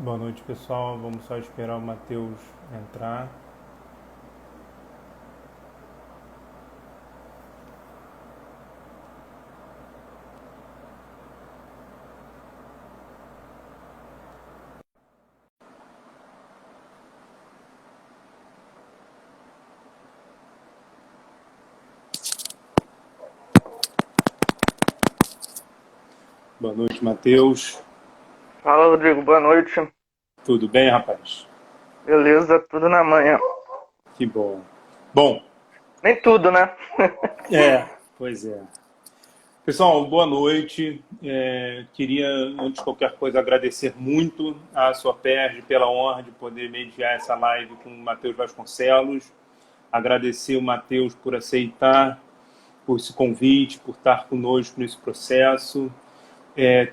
Boa noite, pessoal. Vamos só esperar o Matheus entrar. Boa noite, Matheus. Fala, Rodrigo. Boa noite. Tudo bem, rapaz? Beleza, tudo na manhã. Que bom. Bom, Nem tudo, né? pois é. Pessoal, boa noite. Queria, antes de qualquer coisa, agradecer muito à sua PERJ pela honra de poder mediar essa live com o Matheus Vasconcelos. Agradecer o Matheus por aceitar por esse convite, por estar conosco nesse processo.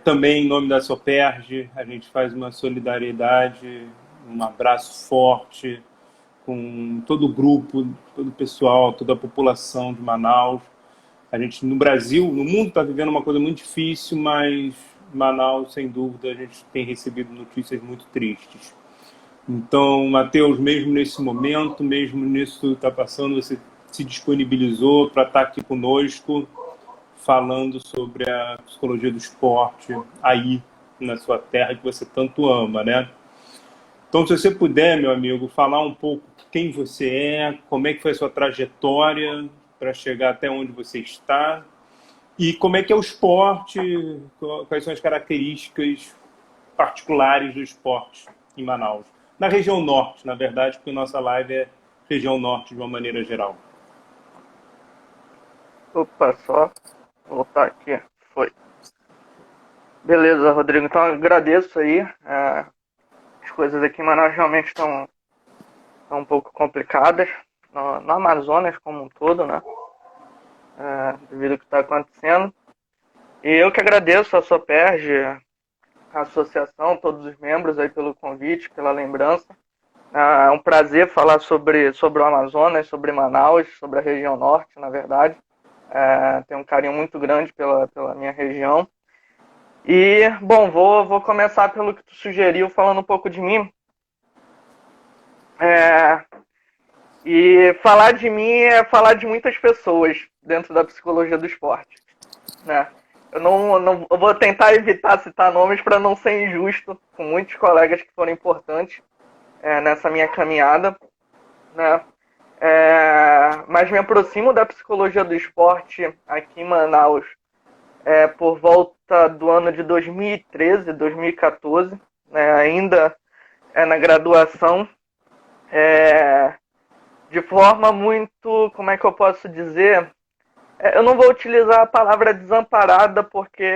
Também, em nome da Soperge, a gente faz uma solidariedade, um abraço forte com todo o grupo, todo o pessoal, toda a população de Manaus. A gente, no Brasil, no mundo, está vivendo uma coisa muito difícil, mas Manaus, sem dúvida, a gente tem recebido notícias muito tristes. Então, Matheus, mesmo nesse momento, mesmo nisso que está passando, você se disponibilizou para estar aqui conosco, falando sobre a psicologia do esporte aí na sua terra que você tanto ama, né? Então, se você puder, meu amigo, falar um pouco quem você é, como é que foi a sua trajetória para chegar até onde você está e como é que é o esporte, quais são as características particulares do esporte em Manaus. Na região norte, na verdade, porque nossa live é região norte de uma maneira geral. Opa, só voltar aqui. Foi. Beleza, Rodrigo. Então, eu agradeço aí. As coisas aqui em Manaus realmente estão um pouco complicadas. No Amazonas como um todo, né? Devido ao que está acontecendo. E eu que agradeço a Soperge, a associação, todos os membros aí pelo convite, pela lembrança. É um prazer falar sobre o Amazonas, sobre Manaus, sobre a região norte, na verdade. Tenho um carinho muito grande pela minha região. E, bom, vou começar pelo que tu sugeriu, falando um pouco de mim. É, e falar de mim é falar de muitas pessoas dentro da psicologia do esporte, né? Eu vou tentar evitar citar nomes para não ser injusto com muitos colegas que foram importantes nessa minha caminhada, né? Mas me aproximo da psicologia do esporte aqui em Manaus por volta do ano de 2013, 2014, né, ainda na graduação, é, de forma muito, como é que eu posso dizer? Eu não vou utilizar a palavra desamparada porque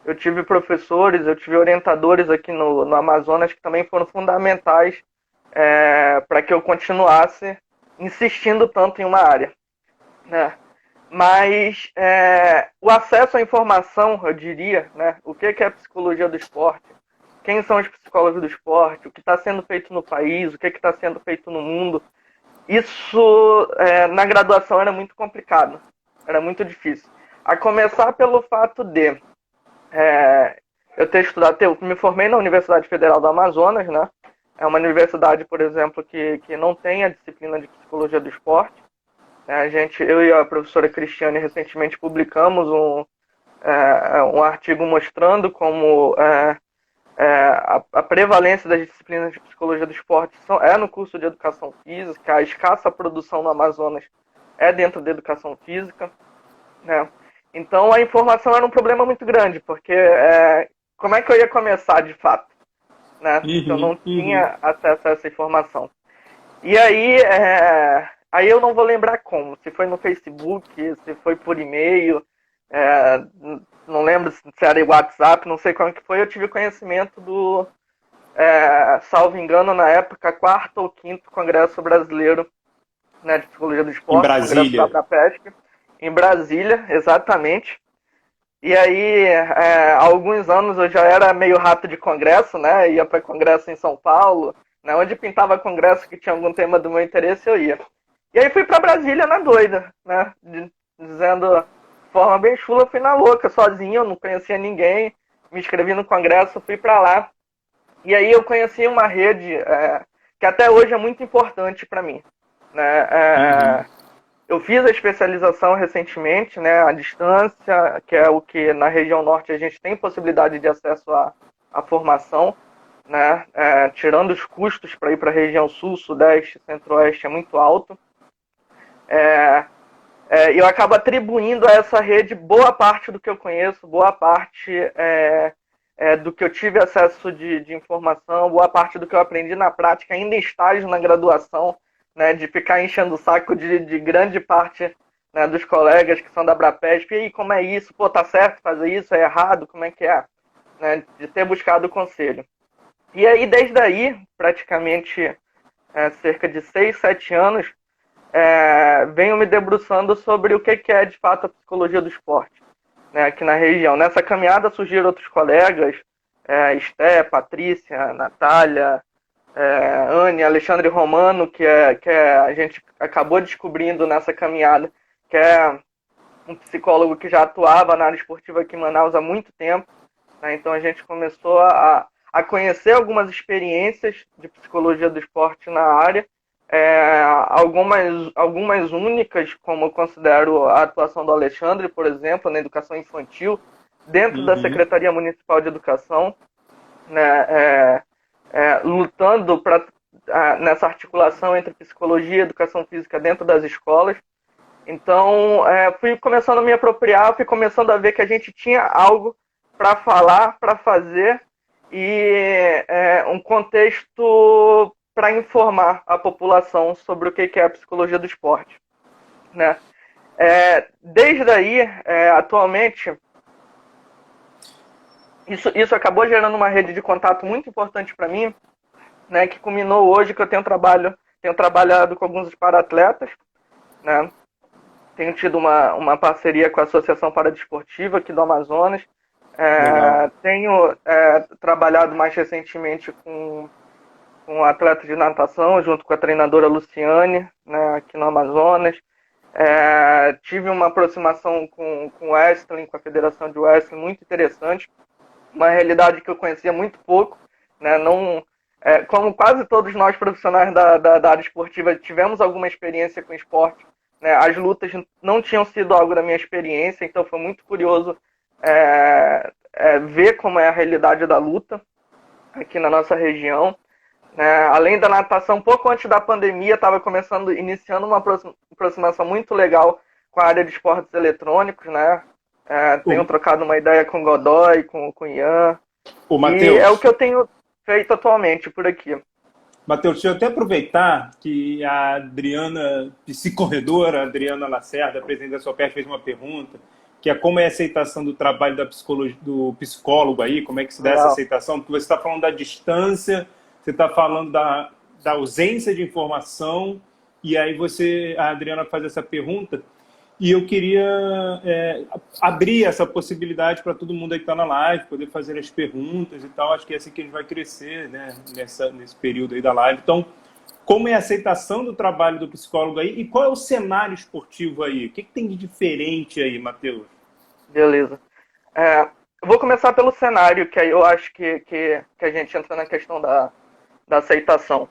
eu tive professores, eu tive orientadores aqui no Amazonas que também foram fundamentais para que eu continuasse insistindo tanto em uma área, né? Mas o acesso à informação, eu diria, né? O que é a psicologia do esporte? Quem são os psicólogos do esporte? O que está sendo feito no país? O que está sendo feito no mundo? Isso, na graduação, era muito complicado. Era muito difícil. A começar pelo fato de eu ter estudado, eu me formei na Universidade Federal do Amazonas, né? É uma universidade, por exemplo, que não tem a disciplina de psicologia do esporte. Eu e a professora Cristiane recentemente publicamos um artigo mostrando como a prevalência das disciplinas de psicologia do esporte é no curso de educação física, a escassa produção no Amazonas é dentro da educação física, né? Então a informação era um problema muito grande, porque como é que eu ia começar de fato, né? Se eu Uhum, não uhum. tinha acesso a essa informação. E aí eu não vou lembrar como, se foi no Facebook, se foi por e-mail, é, não lembro se era WhatsApp, não sei como que foi, eu tive conhecimento salvo engano, na época, quarto ou quinto Congresso Brasileiro, né, de Psicologia do Em Esporte, Congresso da Brasília. ABRAPESP, em Brasília, exatamente. E aí, há alguns anos eu já era meio rato de congresso, né? Ia para congresso em São Paulo, né? Onde pintava congresso que tinha algum tema do meu interesse, eu ia. E aí fui para Brasília na doida, né? Dizendo de forma bem chula, fui na louca, sozinho, não conhecia ninguém, me inscrevi no congresso, fui para lá. E aí eu conheci uma rede que até hoje é muito importante para mim, né? Eu fiz a especialização recentemente, né, à distância, que é o que na região norte a gente tem possibilidade de acesso à formação, né, tirando os custos para ir para a região sul, sudeste, centro-oeste é muito alto. Eu acabo atribuindo a essa rede boa parte do que eu conheço, boa parte do que eu tive acesso de informação, boa parte do que eu aprendi na prática, ainda em estágio na graduação, né, de ficar enchendo o saco de grande parte, né, dos colegas que são da Abrapesp. E aí, como é isso? Pô, tá certo fazer isso? É errado? Como é que é? Né, de ter buscado o conselho. E aí, desde aí, praticamente cerca de 6, 7 anos, venho me debruçando sobre o que é, de fato, a psicologia do esporte, né, aqui na região. Nessa caminhada surgiram outros colegas, Esté, Patrícia, Natália, Anne, Alexandre Romano, que a gente acabou descobrindo nessa caminhada, que é um psicólogo que já atuava na área esportiva aqui em Manaus há muito tempo, né? Então a gente começou a conhecer algumas experiências de psicologia do esporte na área, algumas únicas, como eu considero a atuação do Alexandre, por exemplo, na educação infantil, dentro da Secretaria Municipal de Educação, né, lutando nessa articulação entre psicologia e educação física dentro das escolas. Então, fui começando a me apropriar, fui começando a ver que a gente tinha algo para falar, para fazer, e um contexto para informar a população sobre o que é a psicologia do esporte, né? Desde aí, atualmente, isso acabou gerando uma rede de contato muito importante para mim, né, que culminou hoje que eu tenho trabalhado com alguns para-atletas, né? Tenho tido uma parceria com a Associação Paradesportiva aqui do Amazonas. Tenho trabalhado mais recentemente com atletas de natação, junto com a treinadora Luciane, né, aqui no Amazonas. Tive uma aproximação com o wrestling, com a Federação de Wrestling, muito interessante. Uma realidade que eu conhecia muito pouco, né? Como quase todos nós profissionais da área esportiva tivemos alguma experiência com esporte, né? As lutas não tinham sido algo da minha experiência, então foi muito curioso ver como é a realidade da luta aqui na nossa região, né? Além da natação, pouco antes da pandemia, estava iniciando uma aproximação muito legal com a área de esportes eletrônicos, né? Tenho trocado uma ideia com o Godoy, com o Ian. Matheus, e é o que eu tenho feito atualmente por aqui. Matheus, deixa eu até aproveitar que a Adriana, psicorredora, Adriana Lacerda, presidente da SOPERJ, fez uma pergunta, que é como é a aceitação do trabalho do psicólogo aí, como é que se dá essa aceitação, porque você está falando da distância, você está falando da ausência de informação, e aí a Adriana faz essa pergunta, e eu queria abrir essa possibilidade para todo mundo aí que está na live, poder fazer as perguntas e tal. Acho que é assim que a gente vai crescer, né, nesse período aí da live. Então, como é a aceitação do trabalho do psicólogo aí e qual é o cenário esportivo aí? O que tem de diferente aí, Matheus? Beleza. Eu vou começar pelo cenário, que aí eu acho que a gente entra na questão da aceitação.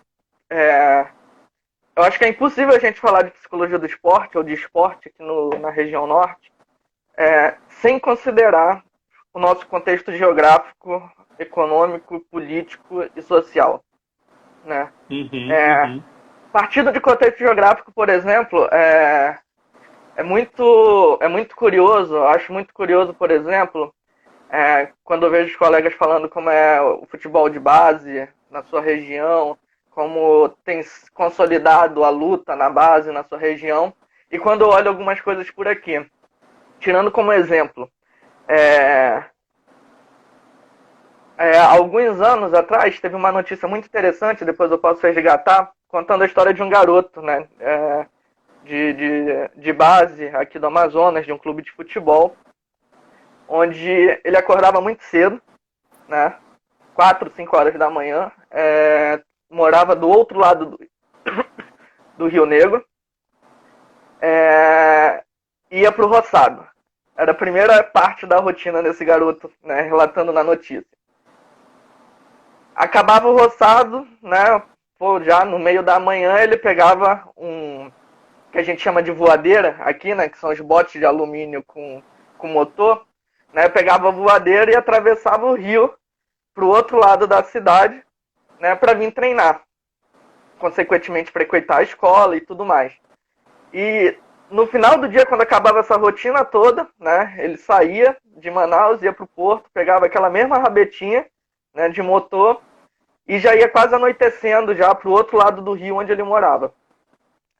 Eu acho que é impossível a gente falar de psicologia do esporte ou de esporte aqui na região norte sem considerar o nosso contexto geográfico, econômico, político e social, né? Partindo de contexto geográfico, por exemplo, é muito curioso, acho muito curioso, por exemplo, quando eu vejo os colegas falando como é o futebol de base na sua região, como tem consolidado a luta na base na sua região, e quando eu olho algumas coisas por aqui, tirando como exemplo, alguns anos atrás teve uma notícia muito interessante, depois eu posso resgatar, contando a história de um garoto, né, de base aqui do Amazonas, de um clube de futebol, onde ele acordava muito cedo, né, 4, 5 horas da manhã, morava do outro lado do Rio Negro, ia para o roçado. Era a primeira parte da rotina desse garoto, né, relatando na notícia. Acabava o roçado, né? Pô, já no meio da manhã ele pegava um que a gente chama de voadeira aqui, né? Que são os botes de alumínio com motor, né? Pegava a voadeira e atravessava o rio para o outro lado da cidade, né? Para vir treinar. Consequentemente frequentar a escola e tudo mais. E no final do dia, quando acabava essa rotina toda, né, ele saía de Manaus, ia para o porto, pegava aquela mesma rabetinha, né, de motor e já ia quase anoitecendo já para o outro lado do rio onde ele morava,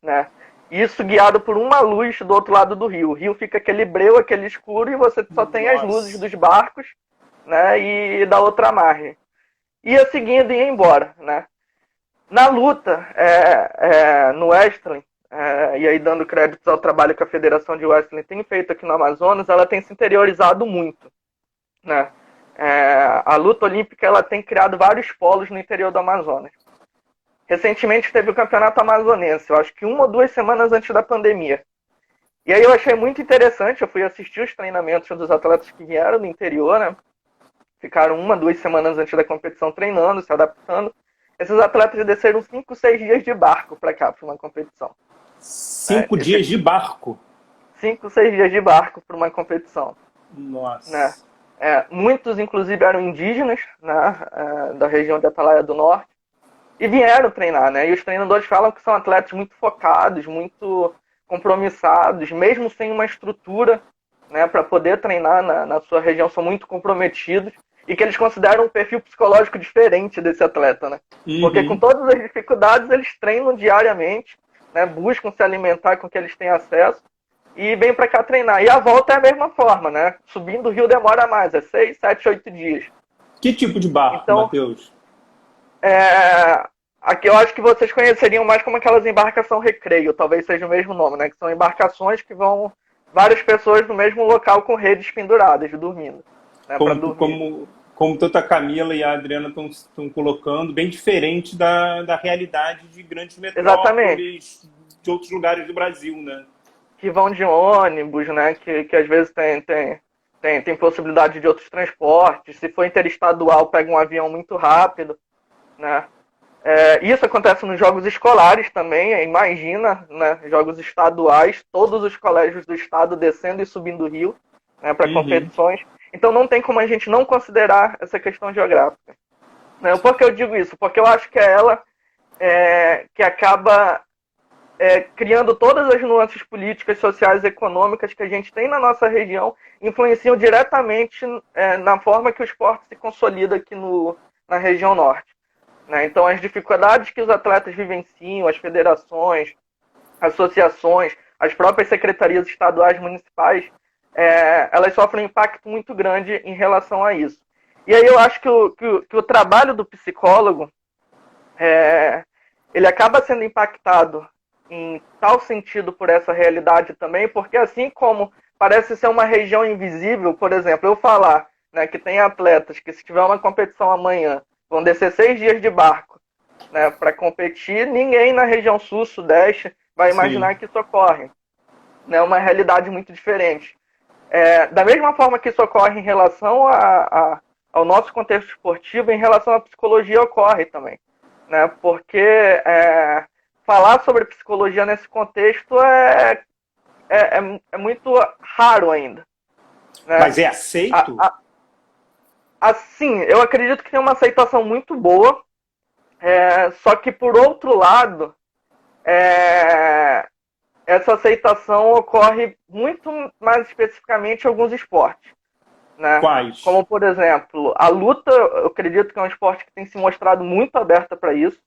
né? Isso guiado por uma luz do outro lado do rio. O rio fica aquele breu, aquele escuro e você só tem as luzes dos barcos, né, e da outra margem. Ia seguindo e ia embora, né? Na luta, no wrestling, e aí dando créditos ao trabalho que a Federação de Wrestling tem feito aqui no Amazonas, ela tem se interiorizado muito, né? A luta olímpica ela tem criado vários polos no interior do Amazonas. Recentemente teve o campeonato amazonense, eu acho que 1 ou 2 semanas antes da pandemia. E aí eu achei muito interessante, eu fui assistir os treinamentos dos atletas que vieram do interior, né? Ficaram 1, 2 semanas antes da competição treinando, se adaptando. Esses atletas desceram 5, 6 dias de barco para cá, para uma competição. 5 dias de barco? 5, 6 dias de barco para uma competição. Nossa. Né? Muitos, inclusive, eram indígenas, né, da região de Atalaia do Norte, e vieram treinar. Né? E os treinadores falam que são atletas muito focados, muito compromissados, mesmo sem uma estrutura, né, para poder treinar na sua região, são muito comprometidos. E que eles consideram um perfil psicológico diferente desse atleta, né? Uhum. Porque com todas as dificuldades, eles treinam diariamente, né? Buscam se alimentar com o que eles têm acesso e vêm para cá treinar. E a volta é a mesma forma, né? Subindo o rio demora mais, 6, 7, 8 dias. Que tipo de barco, então, Matheus? Aqui eu acho que vocês conheceriam mais como aquelas embarcação recreio, talvez seja o mesmo nome, né? Que são embarcações que vão várias pessoas no mesmo local com redes penduradas, dormindo. Né, como tanto a Camila e a Adriana estão colocando, bem diferente da realidade de grandes metrópoles. Exatamente. De outros lugares do Brasil, né? Que vão de ônibus, né? Que às vezes tem possibilidade de outros transportes. Se for interestadual, pega um avião muito rápido, né? Isso acontece nos jogos escolares também, imagina, né? Jogos estaduais, todos os colégios do estado descendo e subindo o rio, né, para competições. Então não tem como a gente não considerar essa questão geográfica. Por que eu digo isso? Porque eu acho que é ela que acaba criando todas as nuances políticas, sociais e econômicas que a gente tem na nossa região, influenciam diretamente na forma que o esporte se consolida aqui na região norte. Né? Então as dificuldades que os atletas vivenciam, as federações, associações, as próprias secretarias estaduais municipais, elas sofrem um impacto muito grande em relação a isso. E aí eu acho que o trabalho do psicólogo, ele acaba sendo impactado em tal sentido por essa realidade também, porque assim como parece ser uma região invisível, por exemplo, eu falar, né, que tem atletas que se tiver uma competição amanhã, vão descer 6 dias de barco, né, para competir, ninguém na região sul, sudeste, vai imaginar Sim. que isso ocorre. É uma realidade muito diferente. Da mesma forma que isso ocorre em relação ao nosso contexto esportivo, em relação à psicologia ocorre também. Né? Porque falar sobre psicologia nesse contexto é muito raro ainda. Né? Mas é aceito? Assim, eu acredito que tem uma aceitação muito boa, só que, por outro lado, essa aceitação ocorre muito mais especificamente em alguns esportes. Né? Quais? Como, por exemplo, a luta, eu acredito que é um esporte que tem se mostrado muito aberta para isso.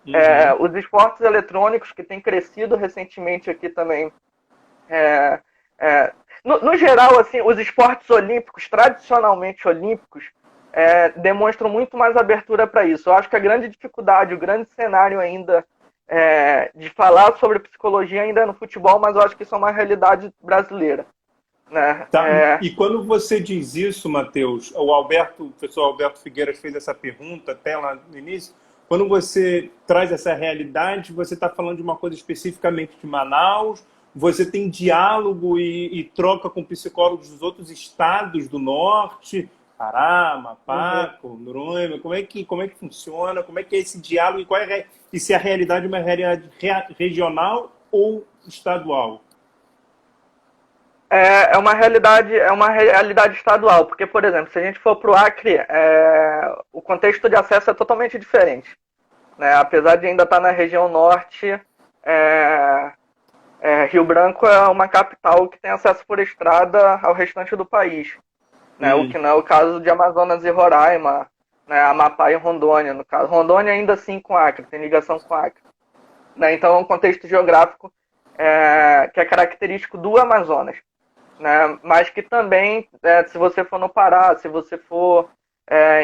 Uhum. Os esportes eletrônicos, que têm crescido recentemente aqui também. No geral, assim, os esportes olímpicos, tradicionalmente olímpicos, demonstram muito mais abertura para isso. Eu acho que a grande dificuldade, o grande cenário ainda de falar sobre psicologia ainda é no futebol, mas eu acho que isso é uma realidade brasileira. Né? Tá. E quando você diz isso, Matheus, o professor Alberto Figueiras fez essa pergunta até lá no início, quando você traz essa realidade, você está falando de uma coisa especificamente de Manaus, você tem diálogo e troca com psicólogos dos outros estados do norte. Pará, Amapá, Roraima, como é que funciona, como é que é esse diálogo e se a realidade é uma realidade regional ou estadual? É uma realidade estadual, porque, por exemplo, se a gente for para o Acre, o contexto de acesso é totalmente diferente. Né? Apesar de ainda estar na região norte, é, Rio Branco é uma capital que tem acesso por estrada ao restante do país. Né? O que não é o caso de Amazonas e Roraima, né? Amapá e Rondônia, no caso. Rondônia ainda assim com Acre, tem ligação com Acre. Né? Então é um contexto geográfico que é característico do Amazonas. Né? Mas que também, se você for no Pará, se você for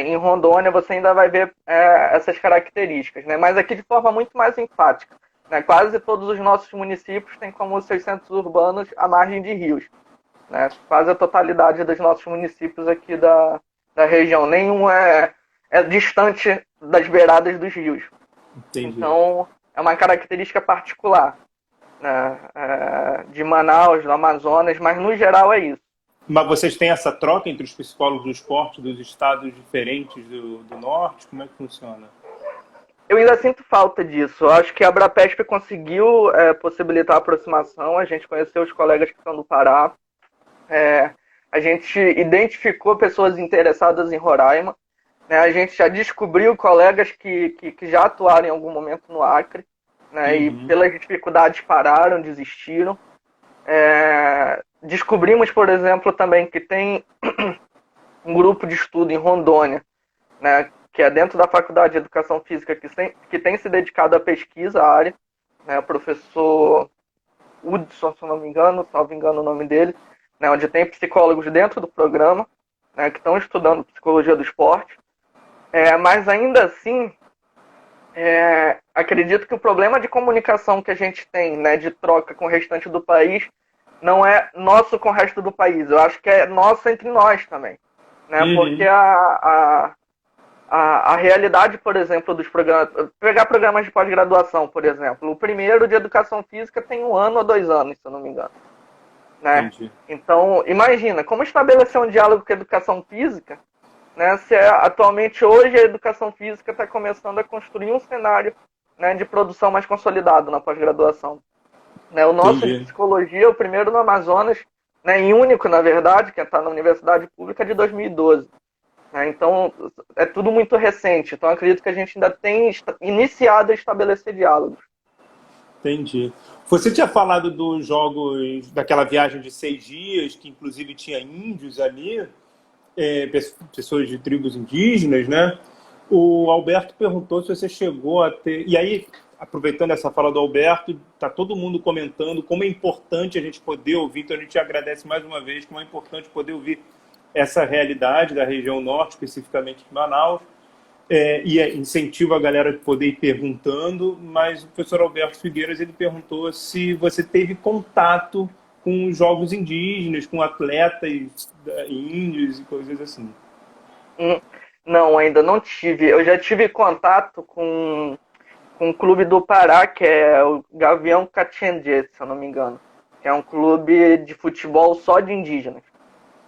em Rondônia, você ainda vai ver essas características. Né? Mas aqui de forma muito mais enfática. Né? Quase todos os nossos municípios têm como seus centros urbanos à margem de rios. Né? Quase a totalidade dos nossos municípios aqui da região. Nenhum é distante das beiradas dos rios. Entendi. Então, é uma característica particular, né? De Manaus, do Amazonas, mas no geral é isso. Mas vocês têm essa troca entre os psicólogos do esporte dos estados diferentes do norte? Como é que funciona? Eu ainda sinto falta disso. Eu acho que a Abrapesp conseguiu possibilitar a aproximação. A gente conheceu os colegas que estão do Pará. A gente identificou pessoas interessadas em Roraima. Né? A gente já descobriu colegas que já atuaram em algum momento no Acre. Né? E pelas dificuldades pararam, desistiram. Descobrimos, por exemplo, também que tem um grupo de estudo em Rondônia, né, que é dentro da Faculdade de Educação Física, que tem se dedicado à pesquisa, à área. Né, o professor Hudson, se não me engano, salvo engano o nome dele, né, onde tem psicólogos dentro do programa, né, que estão estudando psicologia do esporte. Mas ainda assim, acredito que o problema de comunicação que a gente tem, né, de troca com o restante do país, não é nosso com o resto do país. Eu acho que é nosso entre nós também. Né? Porque a realidade, por exemplo, dos programas... Pegar programas de pós-graduação, por exemplo. O primeiro de Educação Física tem 1 ano ou 2 anos, se eu não me engano. Né? Então, imagina, como estabelecer um diálogo com a Educação Física, né, se atualmente hoje a Educação Física está começando a construir um cenário, né, de produção mais consolidado na pós-graduação. Né, o nosso de psicologia é o primeiro no Amazonas, né, e único, na verdade, que está na Universidade Pública de 2012. Né, então, é tudo muito recente. Então, acredito que a gente ainda tem iniciado a estabelecer diálogos. Entendi. Você tinha falado dos jogos, daquela viagem de 6 dias, que inclusive tinha índios ali, pessoas de tribos indígenas, né? O Alberto perguntou se você chegou a ter... E aí, aproveitando essa fala do Alberto, está todo mundo comentando como é importante a gente poder ouvir, então a gente agradece mais uma vez como é importante poder ouvir essa realidade da região norte, especificamente de Manaus, e incentiva a galera a poder ir perguntando, mas o professor Alberto Figueiras, ele perguntou se você teve contato com jogos indígenas, com atletas índios e coisas assim. Não, ainda não tive. Eu já tive contato com um clube do Pará, que é o Gavião Catiendê, se eu não me engano. Que é um clube de futebol só de indígenas.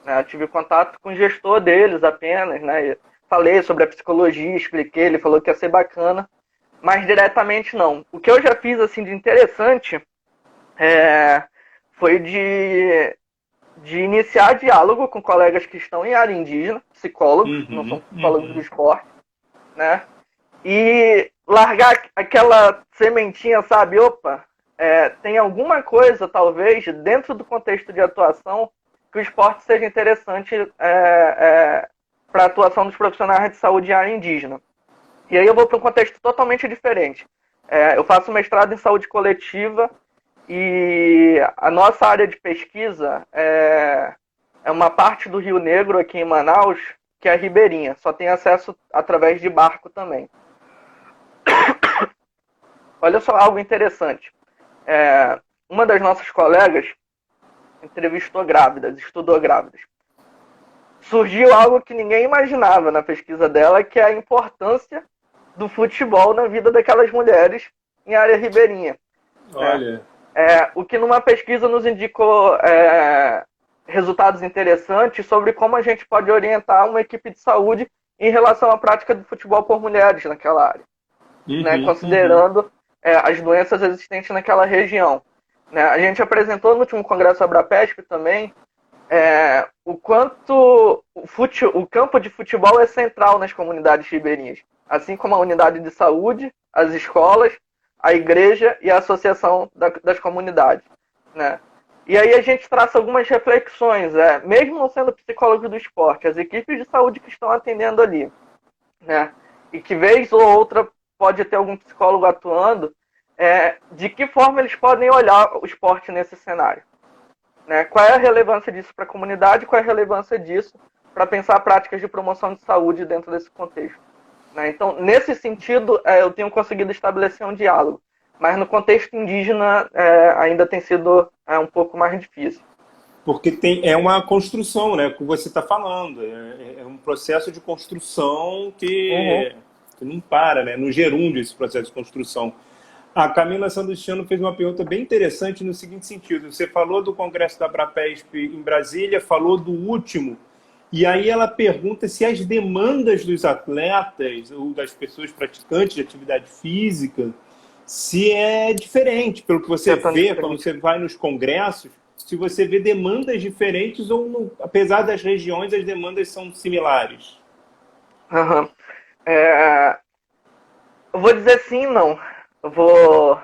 Eu tive contato com o gestor deles apenas, né? Falei sobre a psicologia, expliquei, ele falou que ia ser bacana, mas diretamente não. O que eu já fiz assim de interessante foi de iniciar diálogo com colegas que estão em área indígena, psicólogos, não são psicólogos do esporte, né? E largar aquela sementinha, sabe? Opa, tem alguma coisa, talvez, dentro do contexto de atuação, que o esporte seja interessante para a atuação dos profissionais de saúde em área indígena. E aí eu vou para um contexto totalmente diferente. Eu faço mestrado em saúde coletiva e a nossa área de pesquisa é uma parte do Rio Negro, aqui em Manaus, que é a Ribeirinha. Só tem acesso através de barco também. Olha só algo interessante. Uma das nossas colegas entrevistou grávidas, estudou grávidas. Surgiu algo que ninguém imaginava na pesquisa dela, que é a importância do futebol na vida daquelas mulheres em área ribeirinha. Olha. O que numa pesquisa nos indicou resultados interessantes sobre como a gente pode orientar uma equipe de saúde em relação à prática do futebol por mulheres naquela área, né, considerando as doenças existentes naquela região. Né? A gente apresentou no último congresso Abrapesp também o quanto o campo de futebol é central nas comunidades ribeirinhas, assim como a unidade de saúde, as escolas, a igreja e a associação das comunidades. Né? E aí a gente traça algumas reflexões, mesmo não sendo psicólogos do esporte, as equipes de saúde que estão atendendo ali, né? E que vez ou outra pode ter algum psicólogo atuando, de que forma eles podem olhar o esporte nesse cenário. Né? Qual é a relevância disso para a comunidade, qual é a relevância disso para pensar práticas de promoção de saúde dentro desse contexto. Né? Então, nesse sentido, eu tenho conseguido estabelecer um diálogo. Mas no contexto indígena ainda tem sido um pouco mais difícil. Porque é uma construção, né? Que você está falando. É um processo de construção que não para, né? No gerúndio esse processo de construção. A Camila Sandustiano fez uma pergunta bem interessante no seguinte sentido. Você falou do Congresso da Abrapesp em Brasília, falou do último, e aí ela pergunta se as demandas dos atletas ou das pessoas praticantes de atividade física se é diferente, pelo que você vê quando você vai nos congressos, se você vê demandas diferentes ou, apesar das regiões, as demandas são similares. Eu vou dizer sim e não. Eu vou...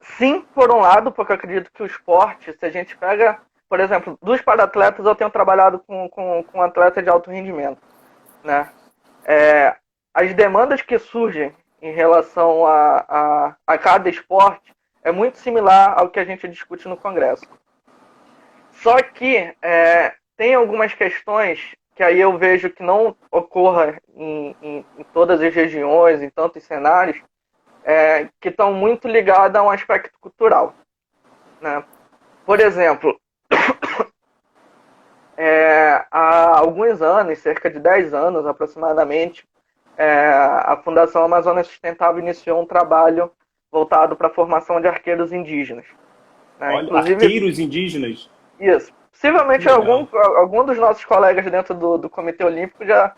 sim, por um lado, porque eu acredito que o esporte, se a gente pega, por exemplo, dos para-atletas, eu tenho trabalhado com atleta de alto rendimento. Né? As demandas que surgem em relação a cada esporte é muito similar ao que a gente discute no Congresso. Só que tem algumas questões que aí eu vejo que não ocorra em todas as regiões, em tantos cenários, que estão muito ligadas a um aspecto cultural. Né? Por exemplo, há alguns anos, cerca de 10 anos aproximadamente, a Fundação Amazônia Sustentável iniciou um trabalho voltado para a formação de arqueiros indígenas. Né? Olha, inclusive, arqueiros indígenas? Isso. Possivelmente algum dos nossos colegas dentro do Comitê Olímpico já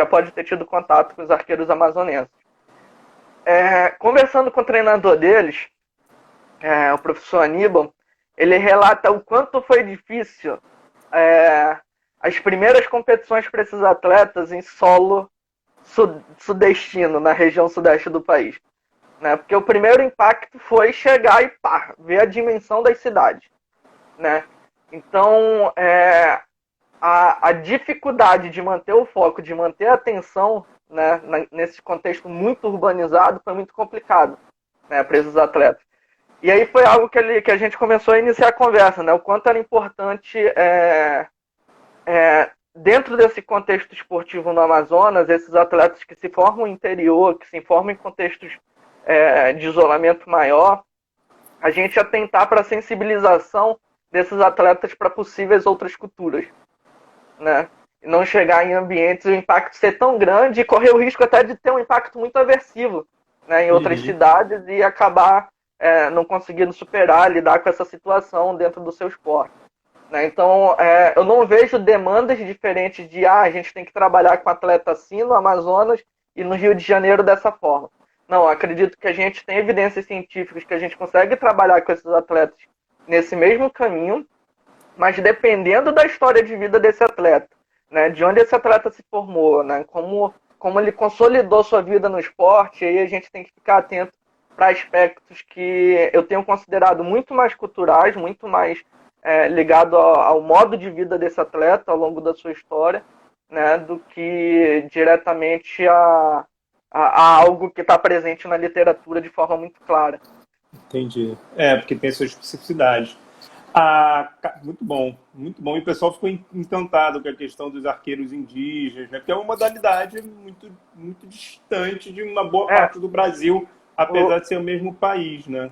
pode ter tido contato com os arqueiros amazonenses. Conversando com o treinador deles, o professor Aníbal, ele relata o quanto foi difícil as primeiras competições para esses atletas em solo sudestino, na região sudeste do país. Né? Porque o primeiro impacto foi chegar e ver a dimensão das cidades. Né? Então, a dificuldade de manter o foco, de manter a atenção, né, nesse contexto muito urbanizado, foi muito complicado, né, para esses atletas. E aí foi algo que a gente começou a iniciar a conversa, né, o quanto era importante, dentro desse contexto esportivo no Amazonas, esses atletas que se formam no interior, que se formam em contextos de isolamento maior, a gente atentar para a sensibilização desses atletas para possíveis outras culturas, né? E não chegar em ambientes o impacto ser tão grande e correr o risco até de ter um impacto muito aversivo, né, em outras cidades e acabar não conseguindo superar, lidar com essa situação dentro do seu esporte. Né? Então, eu não vejo demandas diferentes de a gente tem que trabalhar com atleta assim no Amazonas e no Rio de Janeiro dessa forma. Não, acredito que a gente tem evidências científicas que a gente consegue trabalhar com esses atletas nesse mesmo caminho, mas dependendo da história de vida desse atleta, né, de onde esse atleta se formou, né, como ele consolidou sua vida no esporte, aí a gente tem que ficar atento para aspectos que eu tenho considerado muito mais culturais, muito mais ligado ao modo de vida desse atleta ao longo da sua história, né, do que diretamente a algo que está presente na literatura de forma muito clara. Entendi. Porque tem sua especificidade. Muito bom, muito bom. E o pessoal ficou encantado com a questão dos arqueiros indígenas, né? Porque é uma modalidade muito, muito distante de uma boa parte do Brasil, apesar de ser o mesmo país, né?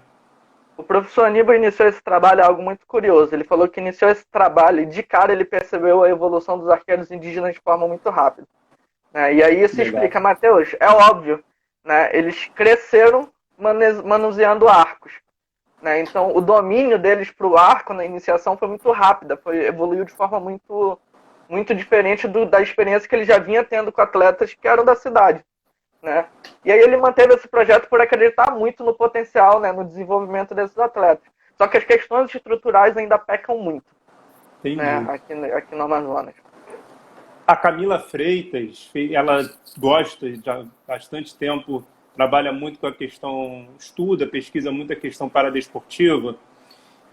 O professor Aníbal iniciou esse trabalho, algo muito curioso. Ele falou que iniciou esse trabalho e de cara ele percebeu a evolução dos arqueiros indígenas de forma muito rápida. E aí isso explica, Matheus, é óbvio, né? Eles cresceram manuseando arcos. né? Então, o domínio deles para o arco na iniciação foi muito rápida, evoluiu de forma muito diferente da experiência que ele já vinha tendo com atletas que eram da cidade, né? E aí ele manteve esse projeto por acreditar muito no potencial, né, no desenvolvimento desses atletas. Só que as questões estruturais ainda pecam muito, né, aqui no Amazonas. A Camila Freitas, ela gosta de há bastante tempo, trabalha muito com a questão, estuda, pesquisa muito a questão paradesportiva,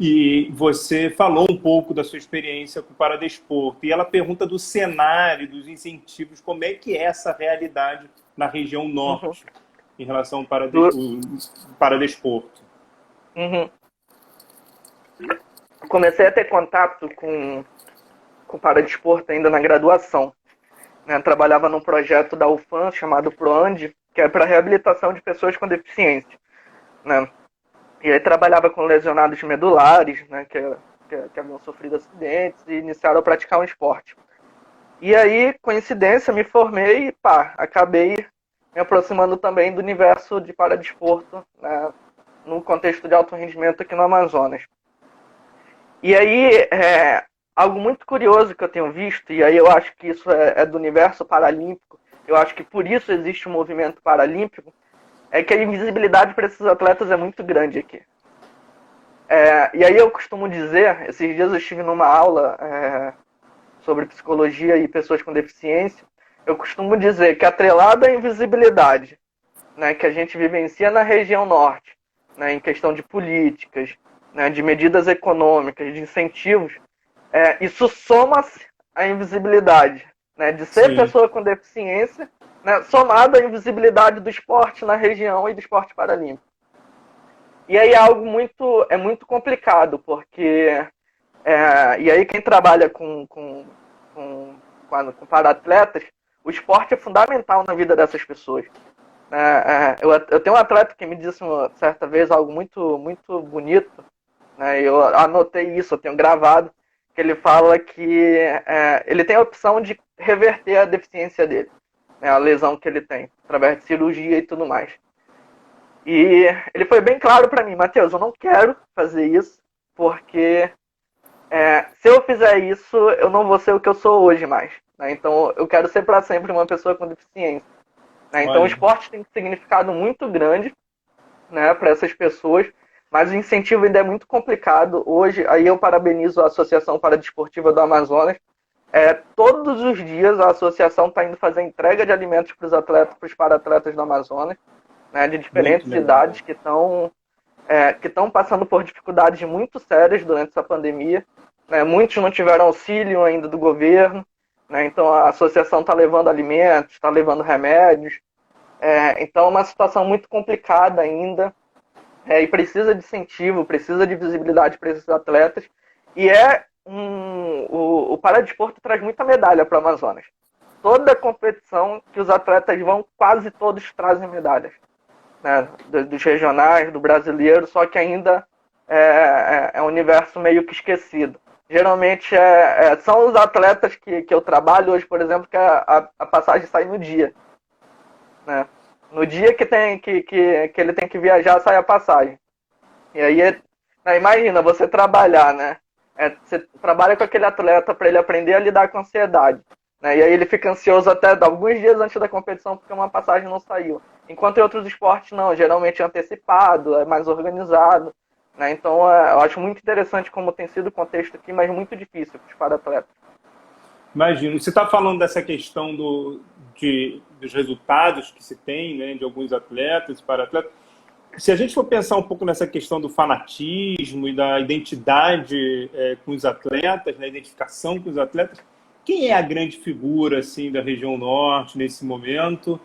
e você falou um pouco da sua experiência com o paradesporto, e ela pergunta do cenário, dos incentivos, como é que é essa realidade na região norte, em relação ao paradesporto. Comecei a ter contato com o paradesporto ainda na graduação, né? Trabalhava num projeto da UFAM chamado PROAND, que é para reabilitação de pessoas com deficiência, né? E aí trabalhava com lesionados medulares, né, que haviam sofrido acidentes e iniciaram a praticar um esporte. E aí, coincidência, me formei e acabei me aproximando também do universo de paradesporto, né, no contexto de alto rendimento aqui no Amazonas. E aí, algo muito curioso que eu tenho visto, e aí eu acho que isso é do universo paralímpico, eu acho que por isso existe um movimento paralímpico, é que a invisibilidade para esses atletas é muito grande aqui. E aí eu costumo dizer, esses dias eu estive numa aula sobre psicologia e pessoas com deficiência, eu costumo dizer que atrelado à invisibilidade, né, que a gente vivencia na região norte, né, em questão de políticas, né, de medidas econômicas, de incentivos, isso soma-se à invisibilidade, né, de ser Sim. pessoa com deficiência, né, somado à invisibilidade do esporte na região e do esporte paralímpico. E aí é algo muito complicado, porque e aí quem trabalha com para-atletas, o esporte é fundamental na vida dessas pessoas. Eu tenho um atleta que me disse certa vez algo muito bonito, né, eu anotei isso, eu tenho gravado, que ele fala que ele tem a opção de reverter a deficiência dele, né, a lesão que ele tem, através de cirurgia e tudo mais. E ele foi bem claro para mim: Matheus, eu não quero fazer isso, porque se eu fizer isso, eu não vou ser o que eu sou hoje mais, né? Então eu quero ser para sempre uma pessoa com deficiência, né? Então o esporte tem um significado muito grande, né, para essas pessoas, mas o incentivo ainda é muito complicado. Hoje, aí eu parabenizo a Associação Paradesportiva do Amazonas. Todos os dias a associação está indo fazer entrega de alimentos para os atletas, para os para-atletas do Amazonas, né, de diferentes cidades que estão passando por dificuldades muito sérias durante essa pandemia, né? Muitos não tiveram auxílio ainda do governo, né? Então a associação está levando alimentos, está levando remédios, então é uma situação muito complicada ainda, e precisa de incentivo, precisa de visibilidade para esses atletas, e o paradesporto traz muita medalha para o Amazonas. Toda competição que os atletas vão, quase todos trazem medalhas, né, dos regionais, do brasileiro, só que ainda é um universo meio que esquecido. Geralmente são os atletas que eu trabalho hoje, por exemplo, que a passagem sai no dia, né? No dia que ele tem que viajar, sai a passagem. E aí, imagina você trabalhar, né? Você trabalha com aquele atleta para ele aprender a lidar com a ansiedade, né? E aí ele fica ansioso até alguns dias antes da competição porque uma passagem não saiu. Enquanto em outros esportes não, geralmente é antecipado, é mais organizado, né? Então eu acho muito interessante como tem sido o contexto aqui, mas muito difícil para os para-atletas. Imagino. Você está falando dessa questão dos resultados que se tem, né, de alguns atletas, para-atletas. Se a gente for pensar um pouco nessa questão do fanatismo e da identidade com os atletas, na identificação com os atletas, quem é a grande figura assim, da região norte nesse momento?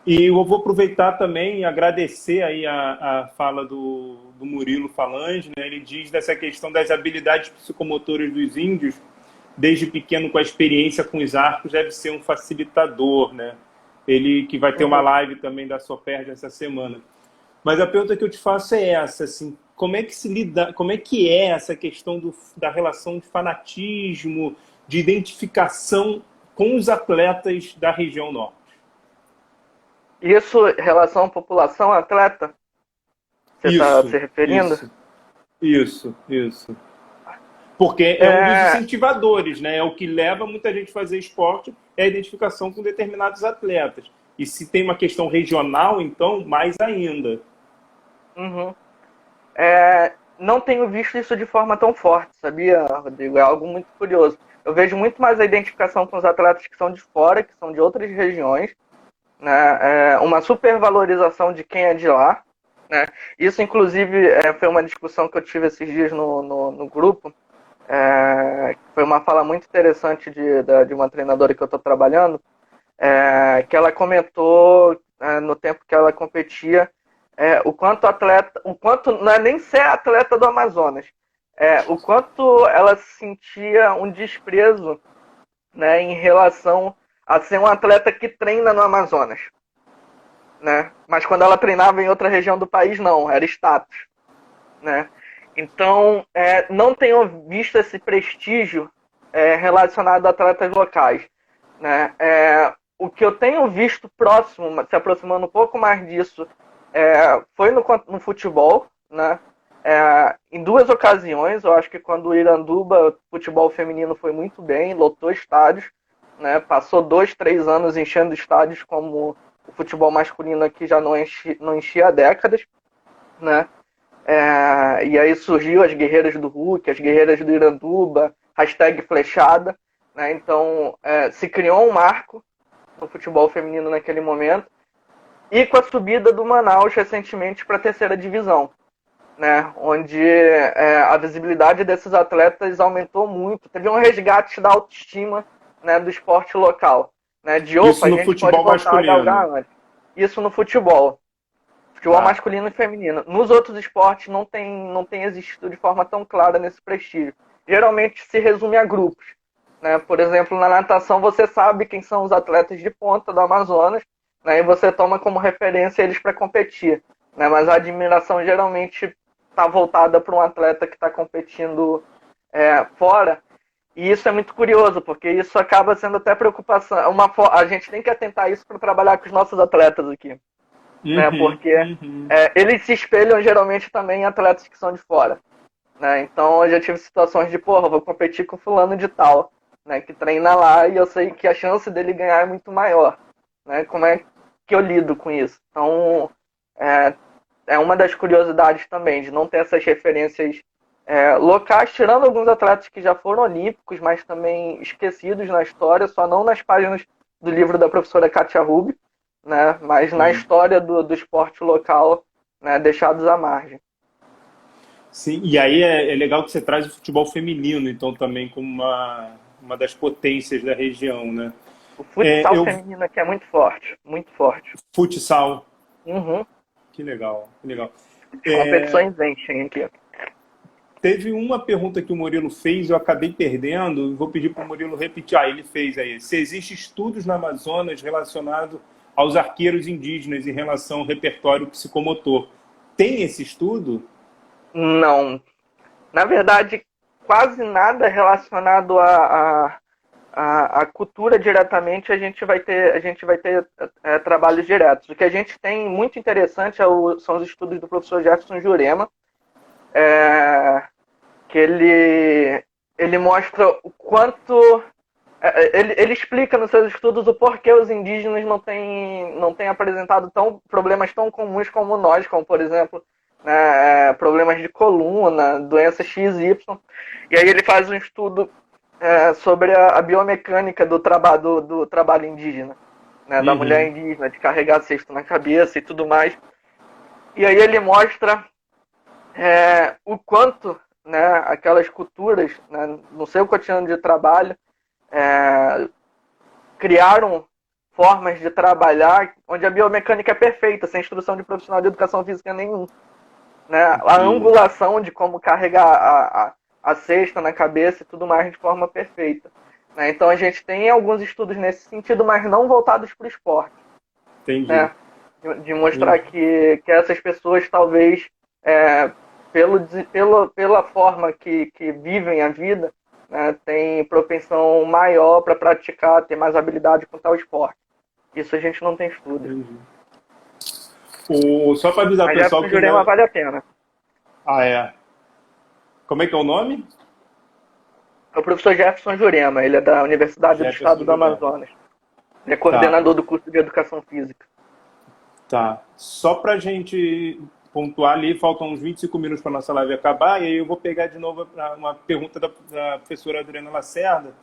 E eu vou aproveitar também e agradecer aí a fala do Murilo Falange, né? Ele diz dessa questão das habilidades psicomotoras dos índios, desde pequeno com a experiência com os arcos, deve ser um facilitador, né? Ele que vai ter uma live também da Soperd essa semana. Mas a pergunta que eu te faço é essa, assim, como é que se lida, como é que é essa questão da relação de fanatismo, de identificação com os atletas da região norte? Isso, relação população-atleta? Você está se referindo? Isso. Isso, isso. Porque é um dos incentivadores, né? É o que leva muita gente a fazer esporte, é a identificação com determinados atletas. E se tem uma questão regional, então, mais ainda. Uhum. Não tenho visto isso de forma tão forte, sabia, Rodrigo? É algo muito curioso. Eu vejo muito mais a identificação com os atletas que são de fora, que são de outras regiões, né? Uma supervalorização de quem é de lá, né? Isso, inclusive, foi uma discussão que eu tive esses dias no grupo. Foi uma fala muito interessante de uma treinadora que eu estou trabalhando, que ela comentou, no tempo que ela competia, o quanto não é nem ser atleta do Amazonas, o quanto ela sentia um desprezo, né, em relação a ser um atleta que treina no Amazonas, né? Mas quando ela treinava em outra região do país, não, era status, né? Então, não tenho visto esse prestígio relacionado a atletas locais, né? O que eu tenho visto próximo, se aproximando um pouco mais disso, foi no futebol, né? Em duas ocasiões, eu acho que quando o Iranduba, o futebol feminino foi muito bem, lotou estádios, né? Passou 2, 3 anos enchendo estádios, como o futebol masculino aqui já não enchia há décadas, né? E aí surgiu as guerreiras do Hulk, as guerreiras do Iranduba, hashtag flechada, né? Então se criou um marco no futebol feminino naquele momento, e com a subida do Manaus recentemente para a terceira divisão, né? Onde a visibilidade desses atletas aumentou muito, teve um resgate da autoestima, né, do esporte local, né? De Isso opa, a no gente pode futebol voltar a galgar masculino. antes. Isso no futebol. Futebol Tá. masculino e feminino. Nos outros esportes não tem existido de forma tão clara nesse prestígio. Geralmente se resume a grupos, né? Por exemplo, na natação você sabe quem são os atletas de ponta do Amazonas, né? E você toma como referência eles para competir, né? Mas a admiração geralmente está voltada para um atleta que está competindo fora. E isso é muito curioso, porque isso acaba sendo até preocupação. A gente tem que atentar isso para trabalhar com os nossos atletas aqui, né? Uhum, Porque uhum. eles se espelham geralmente também em atletas que são de fora, né? Então eu já tive situações de, porra, vou competir com fulano de tal, né, que treina lá e eu sei que a chance dele ganhar é muito maior, né? Como é que eu lido com isso? Então é uma das curiosidades também, de não ter essas referências locais, tirando alguns atletas que já foram olímpicos, mas também esquecidos na história, só não nas páginas do livro da professora Katia Rubio, né? Mas na Sim. história do esporte local, né, deixados à margem. Sim, e aí é legal que você traz o futebol feminino, então, também como uma das potências da região, né? O futsal Eu, feminino aqui é muito forte, muito forte. futsal, Uhum. que legal, que legal. As competições enchem aqui. Teve uma pergunta que o Murilo fez, eu acabei perdendo, vou pedir para o Murilo repetir. Ah, ele fez aí. Se existem estudos no Amazonas relacionados aos arqueiros indígenas em relação ao repertório psicomotor. Tem esse estudo? Não. Na verdade, quase nada relacionado à cultura diretamente a gente vai ter trabalhos diretos. O que a gente tem muito interessante são os estudos do professor Jefferson Jurema, que ele mostra o quanto. Ele explica nos seus estudos o porquê os indígenas não têm apresentado problemas tão comuns como nós, como, por exemplo, né, problemas de coluna, doenças XY. E aí ele faz um estudo sobre a biomecânica do trabalho indígena, né, da mulher Uhum. indígena, de carregar cesto na cabeça e tudo mais. E aí ele mostra o quanto, né, aquelas culturas, né, no seu cotidiano de trabalho, criaram formas de trabalhar onde a biomecânica é perfeita, sem instrução de profissional de educação física nenhum. Né? A E, angulação de como carregar a cesta na cabeça e tudo mais de forma perfeita. Né? Então a gente tem alguns estudos nesse sentido, mas não voltados para o esporte. entendi. Né? De mostrar que essas pessoas talvez, pela forma que vivem a vida, né, têm propensão maior para praticar, ter mais habilidade com tal esporte. Isso a gente não tem estudos. Entendi. Só para avisar o Mas já pessoal com que Jurema ainda. vale a pena. Ah, é. Como é que é o nome? É o professor Jefferson Jurema, ele é da Universidade do Jefferson Estado do Jurema. Amazonas. Ele é Tá, coordenador do curso de Educação Física. tá. Só para a gente pontuar ali, faltam uns 25 minutos para a nossa live acabar, e aí eu vou pegar de novo uma pergunta da professora Adriana Lacerda.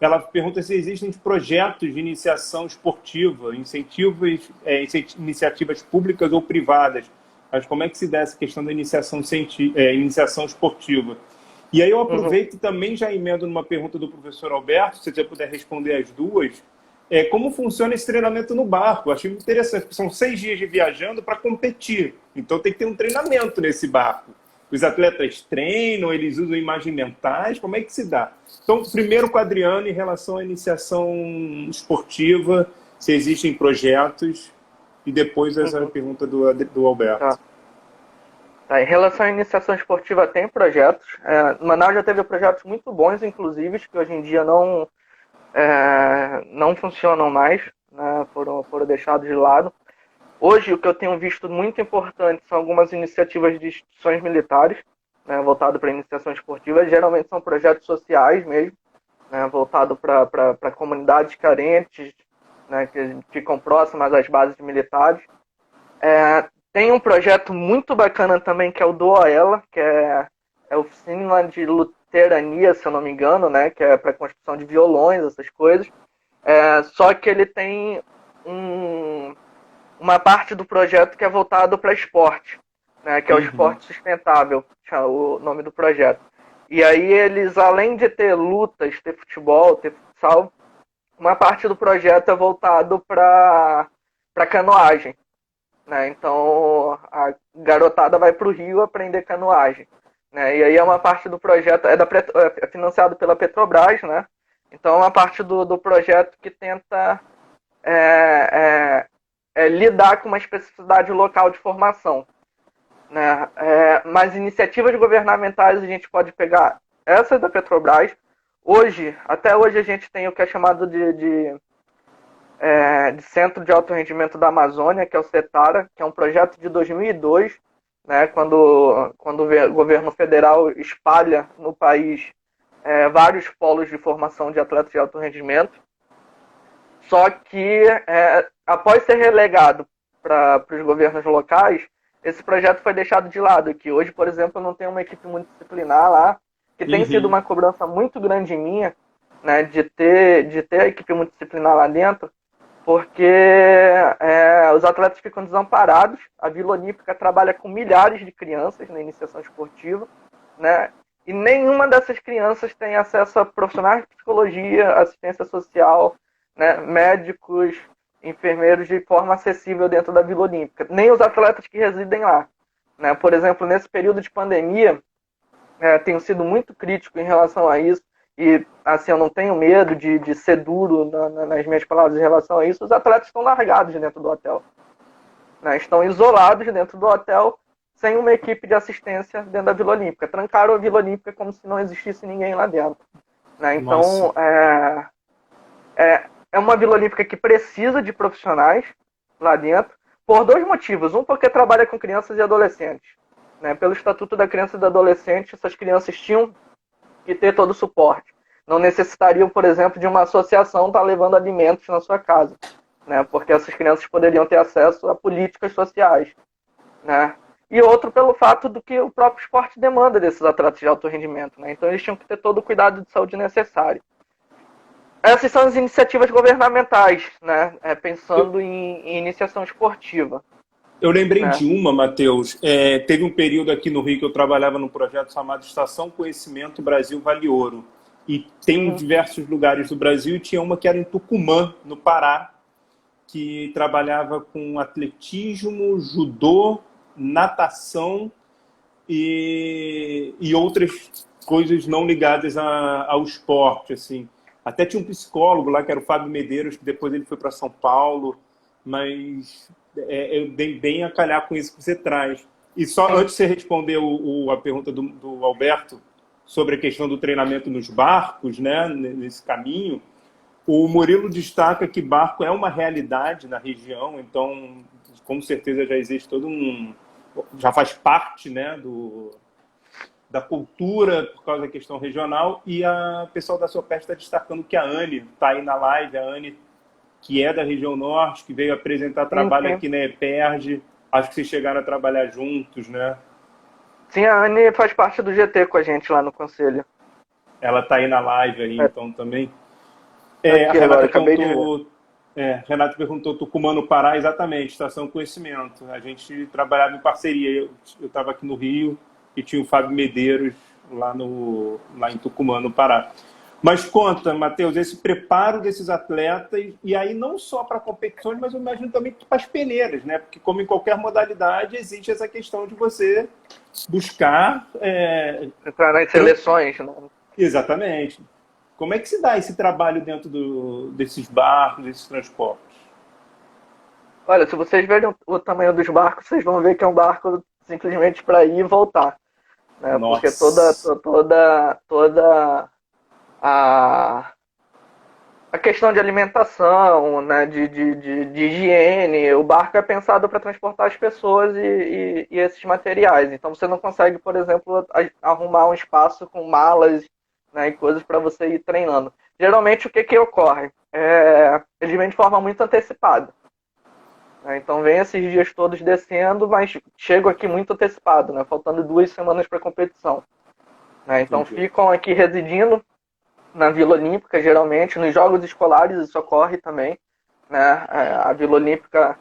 Ela pergunta se existem projetos de iniciação esportiva, iniciativas públicas ou privadas. Mas como é que se dá essa questão da iniciação esportiva? E aí eu aproveito e também já emendo numa pergunta do professor Alberto, se você puder responder as duas, como funciona esse treinamento no barco. Eu achei muito interessante, porque são 6 dias de viajando para competir. Então tem que ter um treinamento nesse barco. Os atletas treinam, eles usam imagens mentais, como é que se dá? Então, primeiro com o Adriano, em relação à iniciação esportiva, se existem projetos, e depois essa pergunta do Alberto. Tá, em relação à iniciação esportiva, tem projetos. Manaus já teve projetos muito bons, inclusive, que hoje em dia não funcionam mais, né, foram deixados de lado. Hoje, o que eu tenho visto muito importante são algumas iniciativas de instituições militares, né, voltado para a iniciação esportiva. Geralmente são projetos sociais mesmo, né, voltado para comunidades carentes, né, que ficam próximas às bases militares. Tem um projeto muito bacana também, que é o do OELA, que é oficina de luterania, se eu não me engano, né, que é para construção de violões, essas coisas. Só que ele tem uma parte do projeto que é voltado para esporte, né, que é o esporte sustentável, o nome do projeto. E aí eles, além de ter lutas, ter futebol, ter futsal, uma parte do projeto é voltado para canoagem, né? Então a garotada vai para o Rio aprender canoagem, né? E aí é uma parte do projeto, é financiado pela Petrobras, né? Então é uma parte do projeto que tenta lidar com uma especificidade local de formação, né? Mas iniciativas governamentais a gente pode pegar essa da Petrobras. Até hoje a gente tem o que é chamado de Centro de Alto Rendimento da Amazônia, que é o CETARA, que é um projeto de 2002, né, quando o governo federal espalha no país vários polos de formação de atletas de alto rendimento. Só que, após ser relegado para os governos locais, esse projeto foi deixado de lado. Que hoje, por exemplo, não tem uma equipe multidisciplinar lá, que tem sido uma cobrança muito grande minha, né, de ter a equipe multidisciplinar lá dentro, porque os atletas ficam desamparados. A Vila Olímpica trabalha com milhares de crianças na iniciação esportiva, né, e nenhuma dessas crianças tem acesso a profissionais de psicologia, assistência social, né, médicos, enfermeiros de forma acessível dentro da Vila Olímpica. Nem os atletas que residem lá, né. Por exemplo, nesse período de pandemia, tenho sido muito crítico em relação a isso, e assim, eu não tenho medo de ser duro nas minhas palavras em relação a isso. Os atletas estão largados dentro do hotel, né? Estão isolados dentro do hotel, sem uma equipe de assistência dentro da Vila Olímpica. Trancaram a Vila Olímpica como se não existisse ninguém lá dentro, né? Então, é uma Vila Olímpica que precisa de profissionais lá dentro, por 2 motivos. Um, porque trabalha com crianças e adolescentes, né? Pelo Estatuto da Criança e do Adolescente, essas crianças tinham que ter todo o suporte. Não necessitariam, por exemplo, de uma associação estar levando alimentos na sua casa, né? Porque essas crianças poderiam ter acesso a políticas sociais, né? E outro, pelo fato do que o próprio esporte demanda desses atletas de alto rendimento, né? Então eles tinham que ter todo o cuidado de saúde necessário. Essas são as iniciativas governamentais, né? Pensando em iniciação esportiva. Eu lembrei de uma, Matheus. Teve um período aqui no Rio que eu trabalhava num projeto chamado Estação Conhecimento Brasil Vale Ouro. E tem diversos lugares do Brasil, e tinha uma que era em Tucumã, no Pará, que trabalhava com atletismo, judô, natação e outras coisas não ligadas ao esporte, assim. Até tinha um psicólogo lá, que era o Fábio Medeiros, que depois ele foi para São Paulo, mas eu dei bem a calhar com isso que você traz. E só antes de você responder a pergunta do Alberto sobre a questão do treinamento nos barcos, né, nesse caminho, o Murilo destaca que barco é uma realidade na região, então com certeza já existe já faz parte, né, da cultura por causa da questão regional, e o pessoal da Sopert está destacando que a Anne está aí na live, a Anne, que é da região norte, que veio apresentar trabalho aqui na EPERJ. Acho que vocês chegaram a trabalhar juntos, né? Sim, a Anne faz parte do GT com a gente lá no conselho. Ela está aí na live aí, então, também. A Aqui Renata agora, acabei de ver. perguntou, Renata perguntou, Tucumã no Pará, exatamente, Estação Conhecimento. A gente trabalhava em parceria. Eu estava aqui no Rio e tinha o Fábio Medeiros lá em Tucumã, no Pará. Mas conta, Matheus, esse preparo desses atletas, e aí não só para competições, mas eu imagino também para as peneiras, né? Porque como em qualquer modalidade, existe essa questão de você buscar... Entrar nas seleções, né? Exatamente. Como é que se dá esse trabalho dentro desses barcos, desses transportes? Olha, se vocês verem o tamanho dos barcos, vocês vão ver que é um barco simplesmente para ir e voltar, né? Porque toda a questão de alimentação, né, de higiene, o barco é pensado para transportar as pessoas e esses materiais. Então você não consegue, por exemplo, arrumar um espaço com malas, né, e coisas para você ir treinando. Geralmente o que ocorre? Eles vêm de forma muito antecipada. Então vem esses dias todos descendo, mas chego aqui muito antecipado, né, faltando 2 semanas para a competição. Então ficam aqui residindo na Vila Olímpica, geralmente, nos jogos escolares isso ocorre também, né? A Vila Olímpica,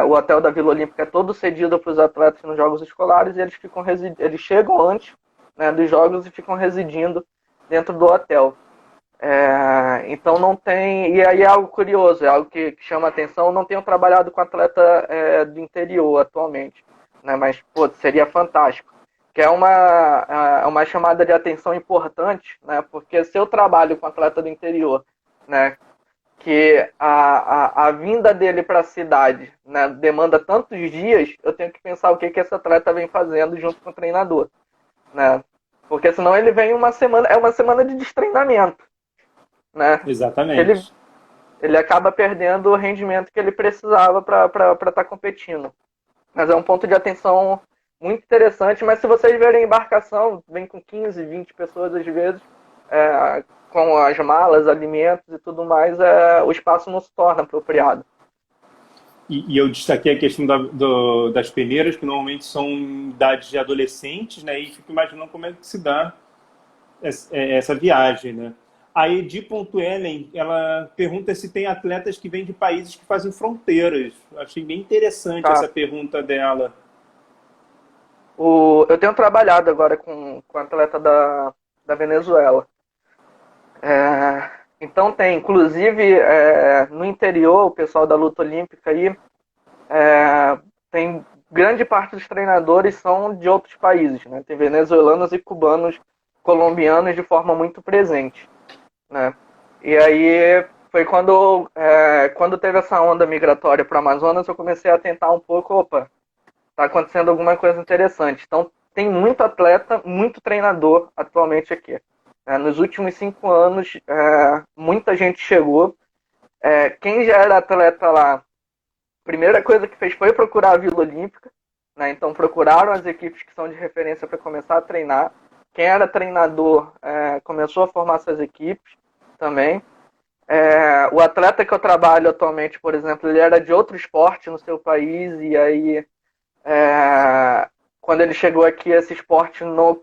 o hotel da Vila Olímpica é todo cedido para os atletas nos jogos escolares e eles chegam antes, né, dos jogos e ficam residindo dentro do hotel. Então não tem, e aí é algo curioso, é algo que chama a atenção. Não tenho trabalhado com atleta do interior atualmente, né? Mas seria fantástico. Que é uma chamada de atenção importante, né? Porque se eu trabalho com atleta do interior, né, que a vinda dele para a cidade, né, demanda tantos dias, eu tenho que pensar o que esse atleta vem fazendo junto com o treinador, né? Porque senão ele vem uma semana de destreinamento, né? Exatamente. Ele acaba perdendo o rendimento que ele precisava para estar competindo. Mas é um ponto de atenção muito interessante, mas se vocês verem a embarcação, vem com 15, 20 pessoas às vezes, com as malas, alimentos e tudo mais, o espaço não se torna apropriado. E eu destaquei a questão das peneiras, que normalmente são em idades de adolescentes, né? E fico imaginando como é que se dá essa viagem, né? A Edi.ellen, ela pergunta se tem atletas que vêm de países que fazem fronteiras. Achei bem interessante essa pergunta dela. Eu tenho trabalhado agora com atleta da Venezuela. Então tem, inclusive, no interior, o pessoal da luta olímpica aí, tem grande parte dos treinadores são de outros países, né? Tem venezuelanos e cubanos, colombianos de forma muito presente, né? E aí foi quando teve essa onda migratória para o Amazonas, eu comecei a tentar um pouco, está acontecendo alguma coisa interessante. Então, tem muito atleta, muito treinador atualmente aqui. Nos últimos 5 anos, muita gente chegou. Quem já era atleta lá, a primeira coisa que fez foi procurar a Vila Olímpica, né? Então, procuraram as equipes que são de referência para começar a treinar. Quem era treinador começou a formar essas equipes também. O atleta que eu trabalho atualmente, por exemplo, ele era de outro esporte no seu país, e aí quando ele chegou aqui, esse esporte não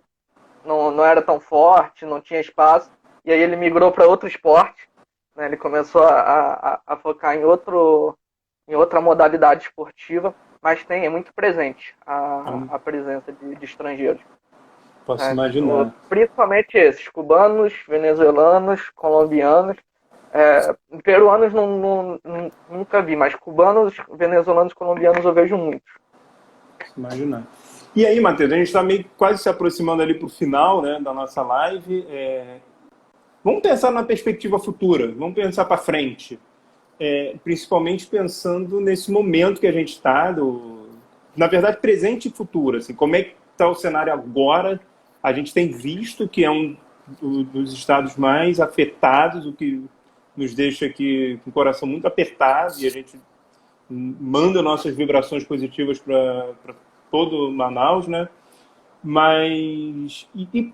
era tão forte, não tinha espaço, e aí ele migrou para outro esporte, né? Ele começou a focar em outra modalidade esportiva, mas é muito presente a presença de estrangeiros. Posso imaginar. Principalmente esses, cubanos, venezuelanos, colombianos. Peruanos nunca vi, mas cubanos, venezuelanos, colombianos eu vejo muitos. Imaginar. E aí, Matheus, a gente está meio quase se aproximando ali para o final, né, da nossa live. Vamos pensar na perspectiva futura, vamos pensar para frente. Principalmente pensando nesse momento que a gente está, na verdade, presente e futuro. Assim, como é que está o cenário agora? A gente tem visto que é um dos estados mais afetados, o que nos deixa aqui com o coração muito apertado, e a gente manda nossas vibrações positivas para todo Manaus, né? Mas, e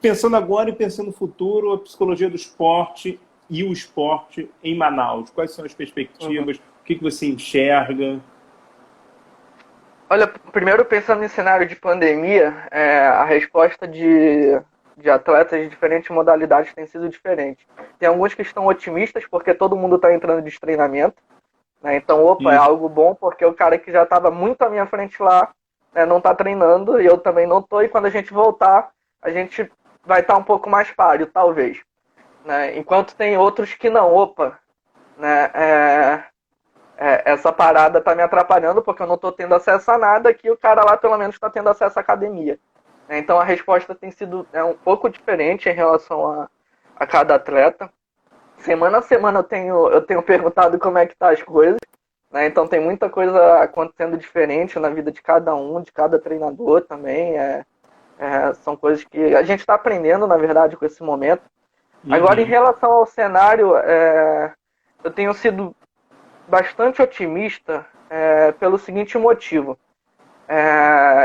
pensando agora e pensando no futuro, a psicologia do esporte e o esporte em Manaus, quais são as Uhum. perspectivas? O que você enxerga? Olha, primeiro pensando em cenário de pandemia, a resposta de atletas de diferentes modalidades tem sido diferente. Tem alguns que estão otimistas porque todo mundo está entrando de treinamento, né? Então, opa, é Isso. algo bom porque o cara que já estava muito à minha frente lá, né, não está treinando e eu também não estou. E quando a gente voltar, a gente vai estar um pouco mais páreo, talvez. Né? Enquanto tem outros que não, opa, né? Essa parada está me atrapalhando porque eu não estou tendo acesso a nada, que o cara lá pelo menos está tendo acesso à academia. Então a resposta tem sido um pouco diferente em relação a cada atleta. Semana a semana eu tenho perguntado como é que tá as coisas. Né? Então tem muita coisa acontecendo diferente na vida de cada um, de cada treinador também. São coisas que a gente está aprendendo, na verdade, com esse momento. Agora, em Uhum. relação ao cenário, eu tenho sido bastante otimista pelo seguinte motivo.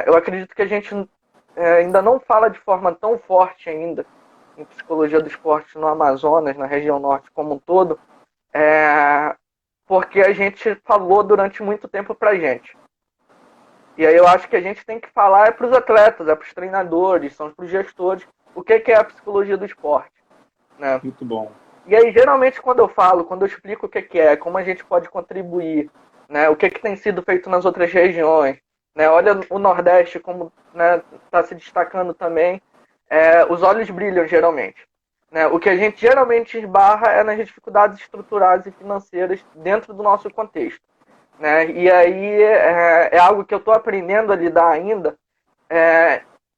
Eu acredito que a gente ainda não fala de forma tão forte ainda em psicologia do esporte no Amazonas, na região norte como um todo, porque a gente falou durante muito tempo pra gente. E aí eu acho que a gente tem que falar para os atletas, para os treinadores, são para os gestores, o que é a psicologia do esporte. Né? Muito bom. E aí, geralmente, quando eu falo, quando eu explico o que é, como a gente pode contribuir, né, o que tem sido feito nas outras regiões, né, olha o Nordeste como está se destacando também, os olhos brilham, geralmente. Né? O que a gente geralmente esbarra é nas dificuldades estruturais e financeiras dentro do nosso contexto. Né? E aí é algo que eu estou aprendendo a lidar ainda,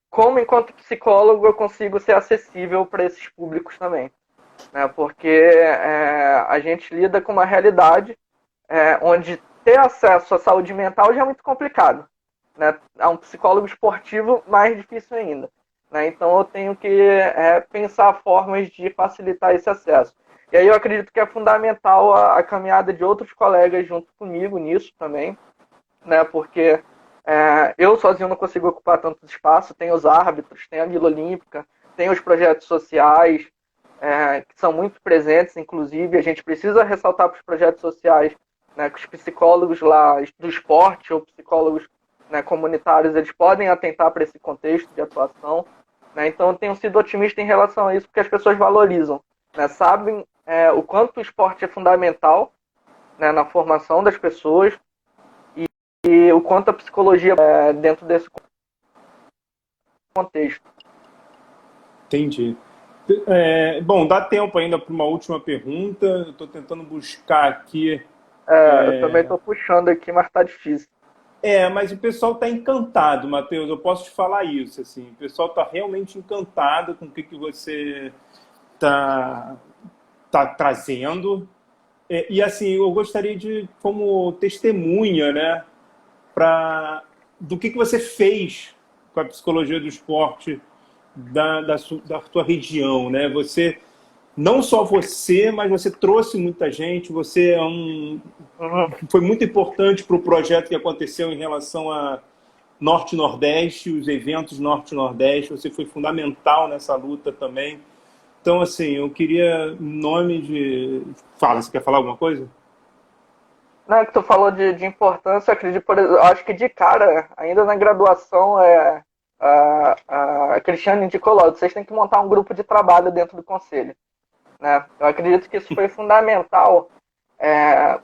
como, enquanto psicólogo, eu consigo ser acessível para esses públicos também. Né? Porque a gente lida com uma realidade onde ter acesso à saúde mental já é muito complicado. Né? A um psicólogo esportivo, mais difícil ainda. Né? Então eu tenho que pensar formas de facilitar esse acesso. E aí eu acredito que é fundamental a caminhada de outros colegas junto comigo nisso também, né? Porque eu sozinho não consigo ocupar tanto espaço, tem os árbitros, tem a Vila Olímpica, tem os projetos sociais, que são muito presentes, inclusive. A gente precisa ressaltar para os projetos sociais, né, que os psicólogos lá do esporte ou psicólogos, né, comunitários, eles podem atentar para esse contexto de atuação. Né? Então, eu tenho sido otimista em relação a isso, porque as pessoas valorizam, né, sabem o quanto o esporte é fundamental, né, na formação das pessoas e o quanto a psicologia dentro desse contexto. Entendi. Bom, dá tempo ainda para uma última pergunta. Eu estou tentando buscar aqui. Eu também estou puxando aqui, mas está difícil. Mas o pessoal está encantado, Matheus. Eu posso te falar isso. Assim, o pessoal está realmente encantado com o que você está trazendo. E assim, eu gostaria de, como testemunha, né, do que você fez com a psicologia do esporte da tua região, né? Você, não só você, mas você trouxe muita gente. Você Uhum. foi muito importante para o projeto que aconteceu em relação a Norte-Nordeste, os eventos Norte-Nordeste. Você foi fundamental nessa luta também. Então, assim, eu queria, em nome de... Fala, você quer falar alguma coisa? Não, que tu falou de importância, eu acredito, eu acho que de cara, ainda na graduação, a Cristiane indicou logo, vocês têm que montar um grupo de trabalho dentro do conselho. Né? Eu acredito que isso foi fundamental,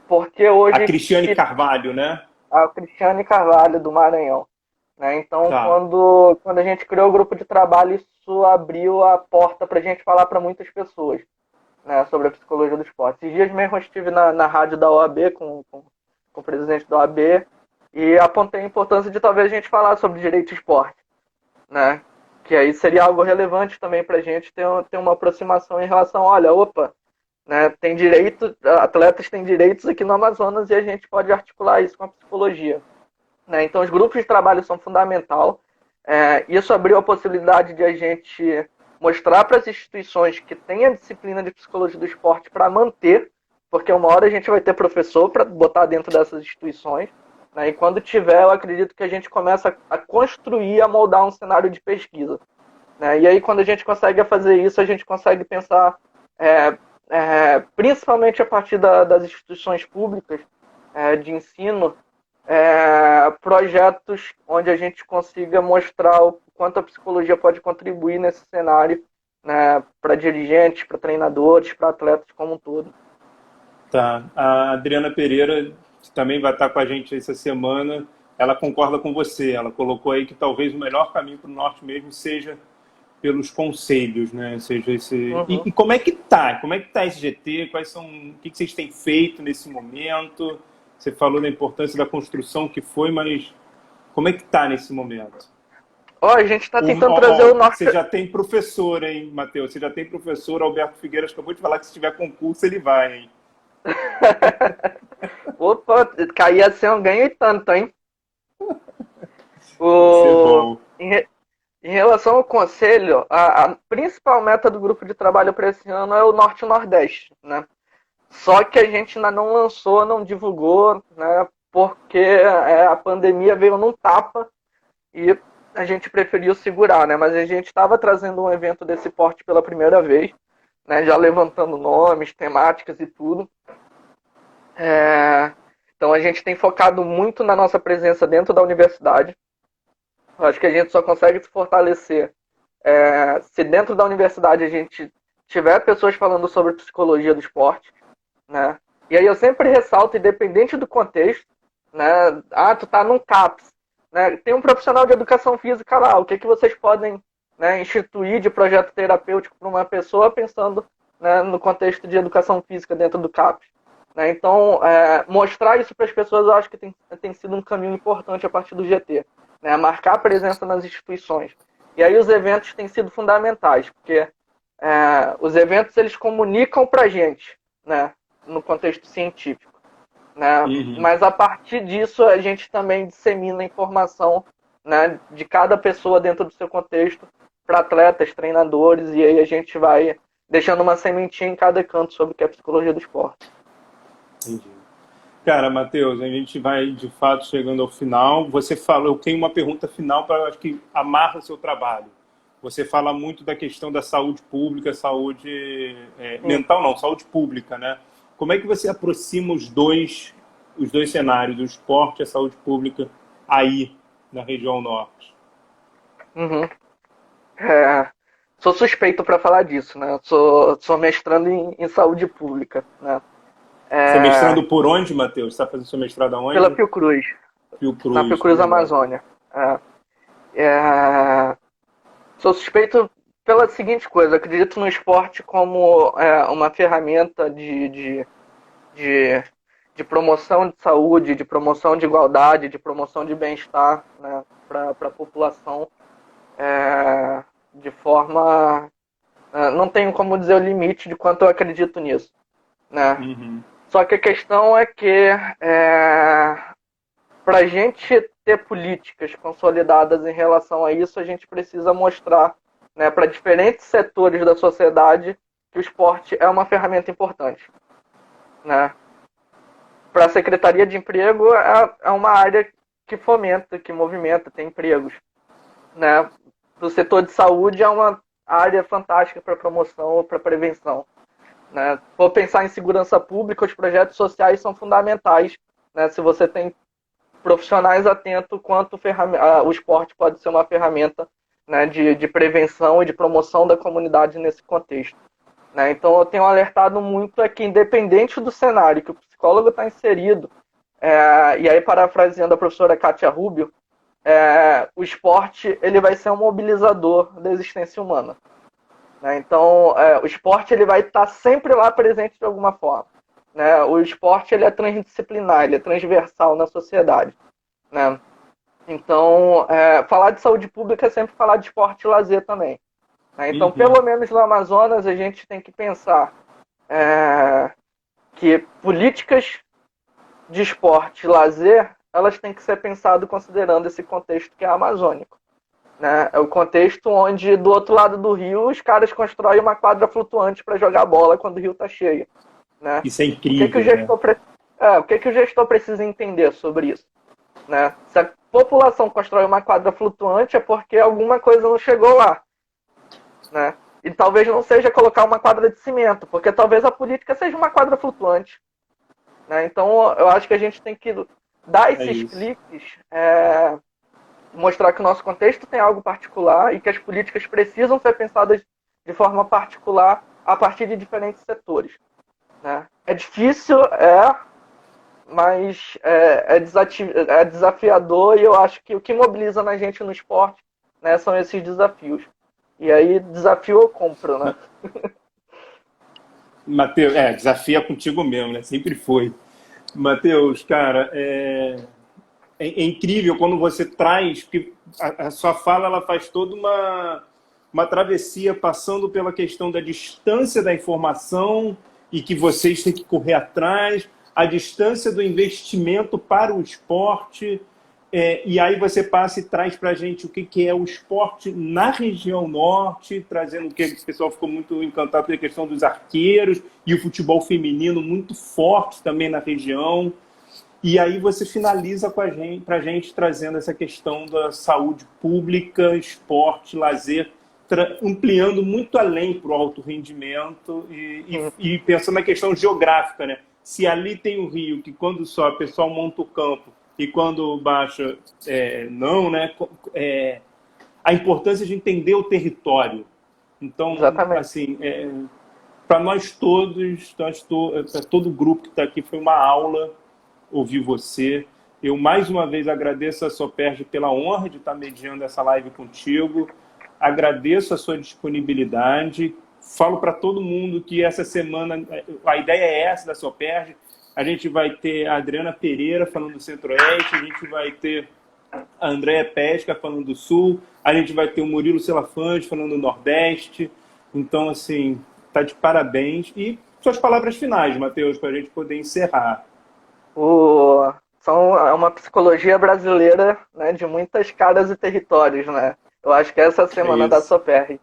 porque A hoje Cristiane Carvalho, né? a Cristiane Carvalho, do Maranhão. Né? Então, Tá. quando a gente criou o grupo de trabalho, isso abriu a porta para a gente falar para muitas pessoas, né, sobre a psicologia do esporte. Esses dias mesmo eu estive na rádio da OAB com o presidente da OAB e apontei a importância de talvez a gente falar sobre direito e esporte. Né? Que aí seria algo relevante também para a gente ter uma aproximação em relação, olha, opa, né, tem direito, atletas têm direitos aqui no Amazonas e a gente pode articular isso com a psicologia. Né? Então, os grupos de trabalho são fundamental. Isso abriu a possibilidade de a gente mostrar para as instituições que têm a disciplina de psicologia do esporte para manter, porque uma hora a gente vai ter professor para botar dentro dessas instituições. né? E quando tiver, eu acredito que a gente começa a construir, a moldar um cenário de pesquisa, né? E aí, quando a gente consegue fazer isso, a gente consegue pensar, principalmente a partir das instituições públicas de ensino, projetos onde a gente consiga mostrar o quanto a psicologia pode contribuir nesse cenário, né, para dirigentes, para treinadores, para atletas como um todo. Tá. A Adriana Pereira, que também vai estar com a gente essa semana, ela concorda com você. Ela colocou aí que talvez o melhor caminho para o norte mesmo seja pelos conselhos, né? Seja esse... E como é que tá? Como é que tá esse GT? Quais são... O que vocês têm feito nesse momento? Você falou da importância da construção que foi, mas como é que tá nesse momento? A gente está tentando trazer o norte... Você já tem professor, hein, Matheus? Você já tem professor. Alberto Figueiras acabou de falar que se tiver concurso ele vai, hein? Opa, caía sem um ganho e tanto, hein? Em relação ao conselho, a principal meta do grupo de trabalho para esse ano é o Norte e Nordeste, né? Só que a gente ainda não lançou, não divulgou, né? Porque a pandemia veio num tapa e a gente preferiu segurar, né? Mas a gente estava trazendo um evento desse porte pela primeira vez, né? Já levantando nomes, temáticas e tudo. Então a gente tem focado muito na nossa presença dentro da universidade. Eu acho que a gente só consegue se fortalecer se dentro da universidade a gente tiver pessoas falando sobre psicologia do esporte, né? E aí eu sempre ressalto, independente do contexto, né? Tu tá num CAPS, né? Tem um profissional de educação física lá, o que vocês podem, né, instituir de projeto terapêutico para uma pessoa pensando, né, no contexto de educação física dentro do CAPS, né? Então, mostrar isso para as pessoas eu acho que tem sido um caminho importante a partir do GT, né? Marcar presença nas instituições. E aí os eventos têm sido fundamentais, porque os eventos eles comunicam para a gente, né, no contexto científico, né? Mas a partir disso a gente também dissemina a informação, né, de cada pessoa dentro do seu contexto para atletas, treinadores, e aí a gente vai deixando uma sementinha em cada canto sobre o que é a psicologia do esporte. Entendi. Cara, Matheus, a gente vai de fato chegando ao final. Você falou, eu tenho uma pergunta final para acho que amarra o seu trabalho. Você fala muito da questão da saúde pública, saúde mental não, saúde pública, né? Como é que você aproxima os dois cenários, o esporte e a saúde pública aí na região norte? Sou suspeito para falar disso, né? Sou mestrando em saúde pública, né? Você é mestrando por onde, Matheus? Você está fazendo seu mestrado aonde? Pela Fiocruz. Na Fiocruz Amazônia. Sou suspeito pela seguinte coisa, acredito no esporte como uma ferramenta de promoção de saúde, de promoção de igualdade, de promoção de bem-estar, né, para a população, de forma... não tenho como dizer o limite de quanto eu acredito nisso, né? Só que a questão é que para a gente ter políticas consolidadas em relação a isso, a gente precisa mostrar, né, para diferentes setores da sociedade que o esporte é uma ferramenta importante, né? Para a Secretaria de Emprego é uma área que fomenta, que movimenta, tem empregos, né? Do setor de saúde é uma área fantástica para promoção ou para prevenção, né? Vou pensar em segurança pública, os projetos sociais são fundamentais, né? Se você tem profissionais atentos quanto o esporte pode ser uma ferramenta, né, de prevenção e de promoção da comunidade nesse contexto, né? Então eu tenho alertado muito que independente do cenário que o psicólogo está inserido, e aí parafraseando a professora Kátia Rubio, o esporte ele vai ser um mobilizador da existência humana, né? Então o esporte ele vai estar sempre lá presente de alguma forma, né? O esporte ele é transdisciplinar, ele é transversal na sociedade, né? Então falar de saúde pública é sempre falar de esporte e lazer também, né? Então pelo menos no Amazonas a gente tem que pensar que políticas de esporte e lazer elas têm que ser pensadas considerando esse contexto que é amazônico, né? É o contexto onde do outro lado do rio os caras constroem uma quadra flutuante para jogar bola quando o rio está cheio, né? Isso é incrível. O que o gestor precisa entender sobre isso, né? Se a população constrói uma quadra flutuante é porque alguma coisa não chegou lá, né? E talvez não seja colocar uma quadra de cimento, porque talvez a política seja uma quadra flutuante, né? Então eu acho que a gente tem que dar esses cliques, mostrar que o nosso contexto tem algo particular e que as políticas precisam ser pensadas de forma particular a partir de diferentes setores, né? É difícil, mas é desafiador, e eu acho que o que mobiliza na gente no esporte, né, são esses desafios. E aí, desafio eu compro, né? Matheus, desafia contigo mesmo, né? Sempre foi. Matheus, cara, é incrível quando você traz, porque a sua fala ela faz toda uma travessia passando pela questão da distância da informação e que vocês têm que correr atrás, a distância do investimento para o esporte, e aí você passa e traz para a gente o que é o esporte na região norte, trazendo o que o pessoal ficou muito encantado pela questão dos arqueiros e o futebol feminino muito forte também na região. E aí você finaliza para a gente trazendo essa questão da saúde pública, esporte, lazer, ampliando muito além para o alto rendimento e pensando na questão geográfica, né? Se ali tem o rio, que quando sobe o pessoal monta o campo e quando baixa, não, né? A importância de entender o território. Então, Exatamente. assim, para nós todos, para todo o grupo que está aqui, foi uma aula ouvir você. Eu, mais uma vez, agradeço a Soperj pela honra de estar mediando essa live contigo. Agradeço a sua disponibilidade. Falo para todo mundo que essa semana, a ideia é essa da Soperj. A gente vai ter a Adriana Pereira falando do Centro-Oeste, a gente vai ter a Andréa Pesca falando do Sul, a gente vai ter o Murilo Selafante falando do Nordeste. Então, assim, tá de parabéns. E suas palavras finais, Matheus, para a gente poder encerrar. É uma psicologia brasileira, né, de muitas caras e territórios, né? Eu acho que essa é a semana da Soperj.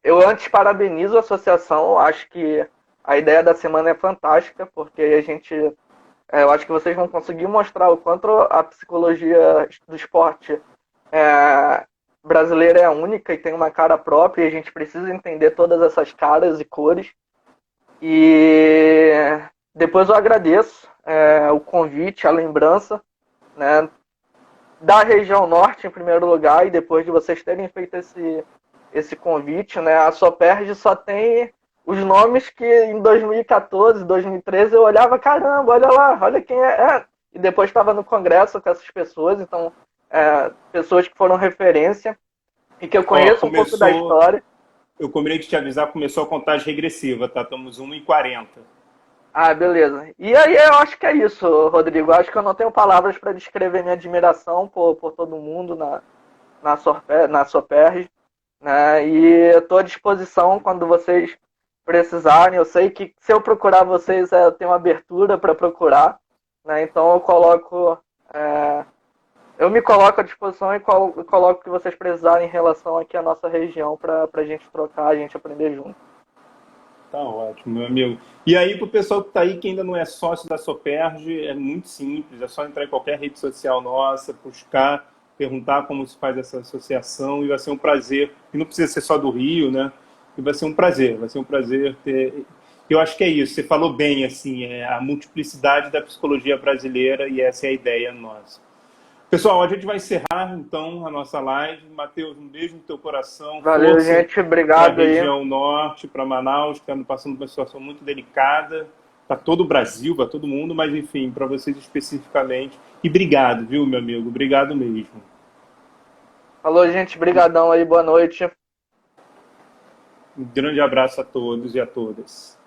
Eu antes parabenizo a associação, acho que a ideia da semana é fantástica, porque eu acho que vocês vão conseguir mostrar o quanto a psicologia do esporte brasileira é única e tem uma cara própria, e a gente precisa entender todas essas caras e cores. E depois eu agradeço o convite, a lembrança, né, da região norte, em primeiro lugar, e depois de vocês terem feito esse convite, né, a Soperj só tem os nomes que em 2014, 2013 eu olhava, caramba, olha lá, olha quem é. E depois estava no congresso com essas pessoas, então, pessoas que foram referência e que eu conheço um pouco da história. Eu combinei de te avisar, começou a contagem regressiva, tá? Estamos 1h40. Ah, beleza. E aí eu acho que é isso, Rodrigo. Eu acho que eu não tenho palavras para descrever minha admiração por todo mundo na Soperj, né? E eu estou à disposição quando vocês precisarem. Eu sei que se eu procurar vocês, eu tenho abertura para procurar, né? Então eu me coloco à disposição e coloco o que vocês precisarem em relação aqui à nossa região para a gente trocar, a gente aprender junto. Tá ótimo, meu amigo. E aí, para o pessoal que está aí, que ainda não é sócio da Soperj, é muito simples, é só entrar em qualquer rede social nossa, buscar, perguntar como se faz essa associação, e vai ser um prazer. E não precisa ser só do Rio, né? E vai ser um prazer ter... Eu acho que é isso, você falou bem, assim, a multiplicidade da psicologia brasileira, e essa é a ideia nossa. Pessoal, a gente vai encerrar, então, a nossa live. Matheus, um beijo no teu coração. Valeu, força gente. Obrigado para a aí. região norte, para Manaus, que está passando por uma situação muito delicada. Para todo o Brasil, para todo mundo, mas, enfim, para vocês especificamente. E obrigado, viu, meu amigo? Obrigado mesmo. Falou, gente. Brigadão aí. Boa noite. Um grande abraço a todos e a todas.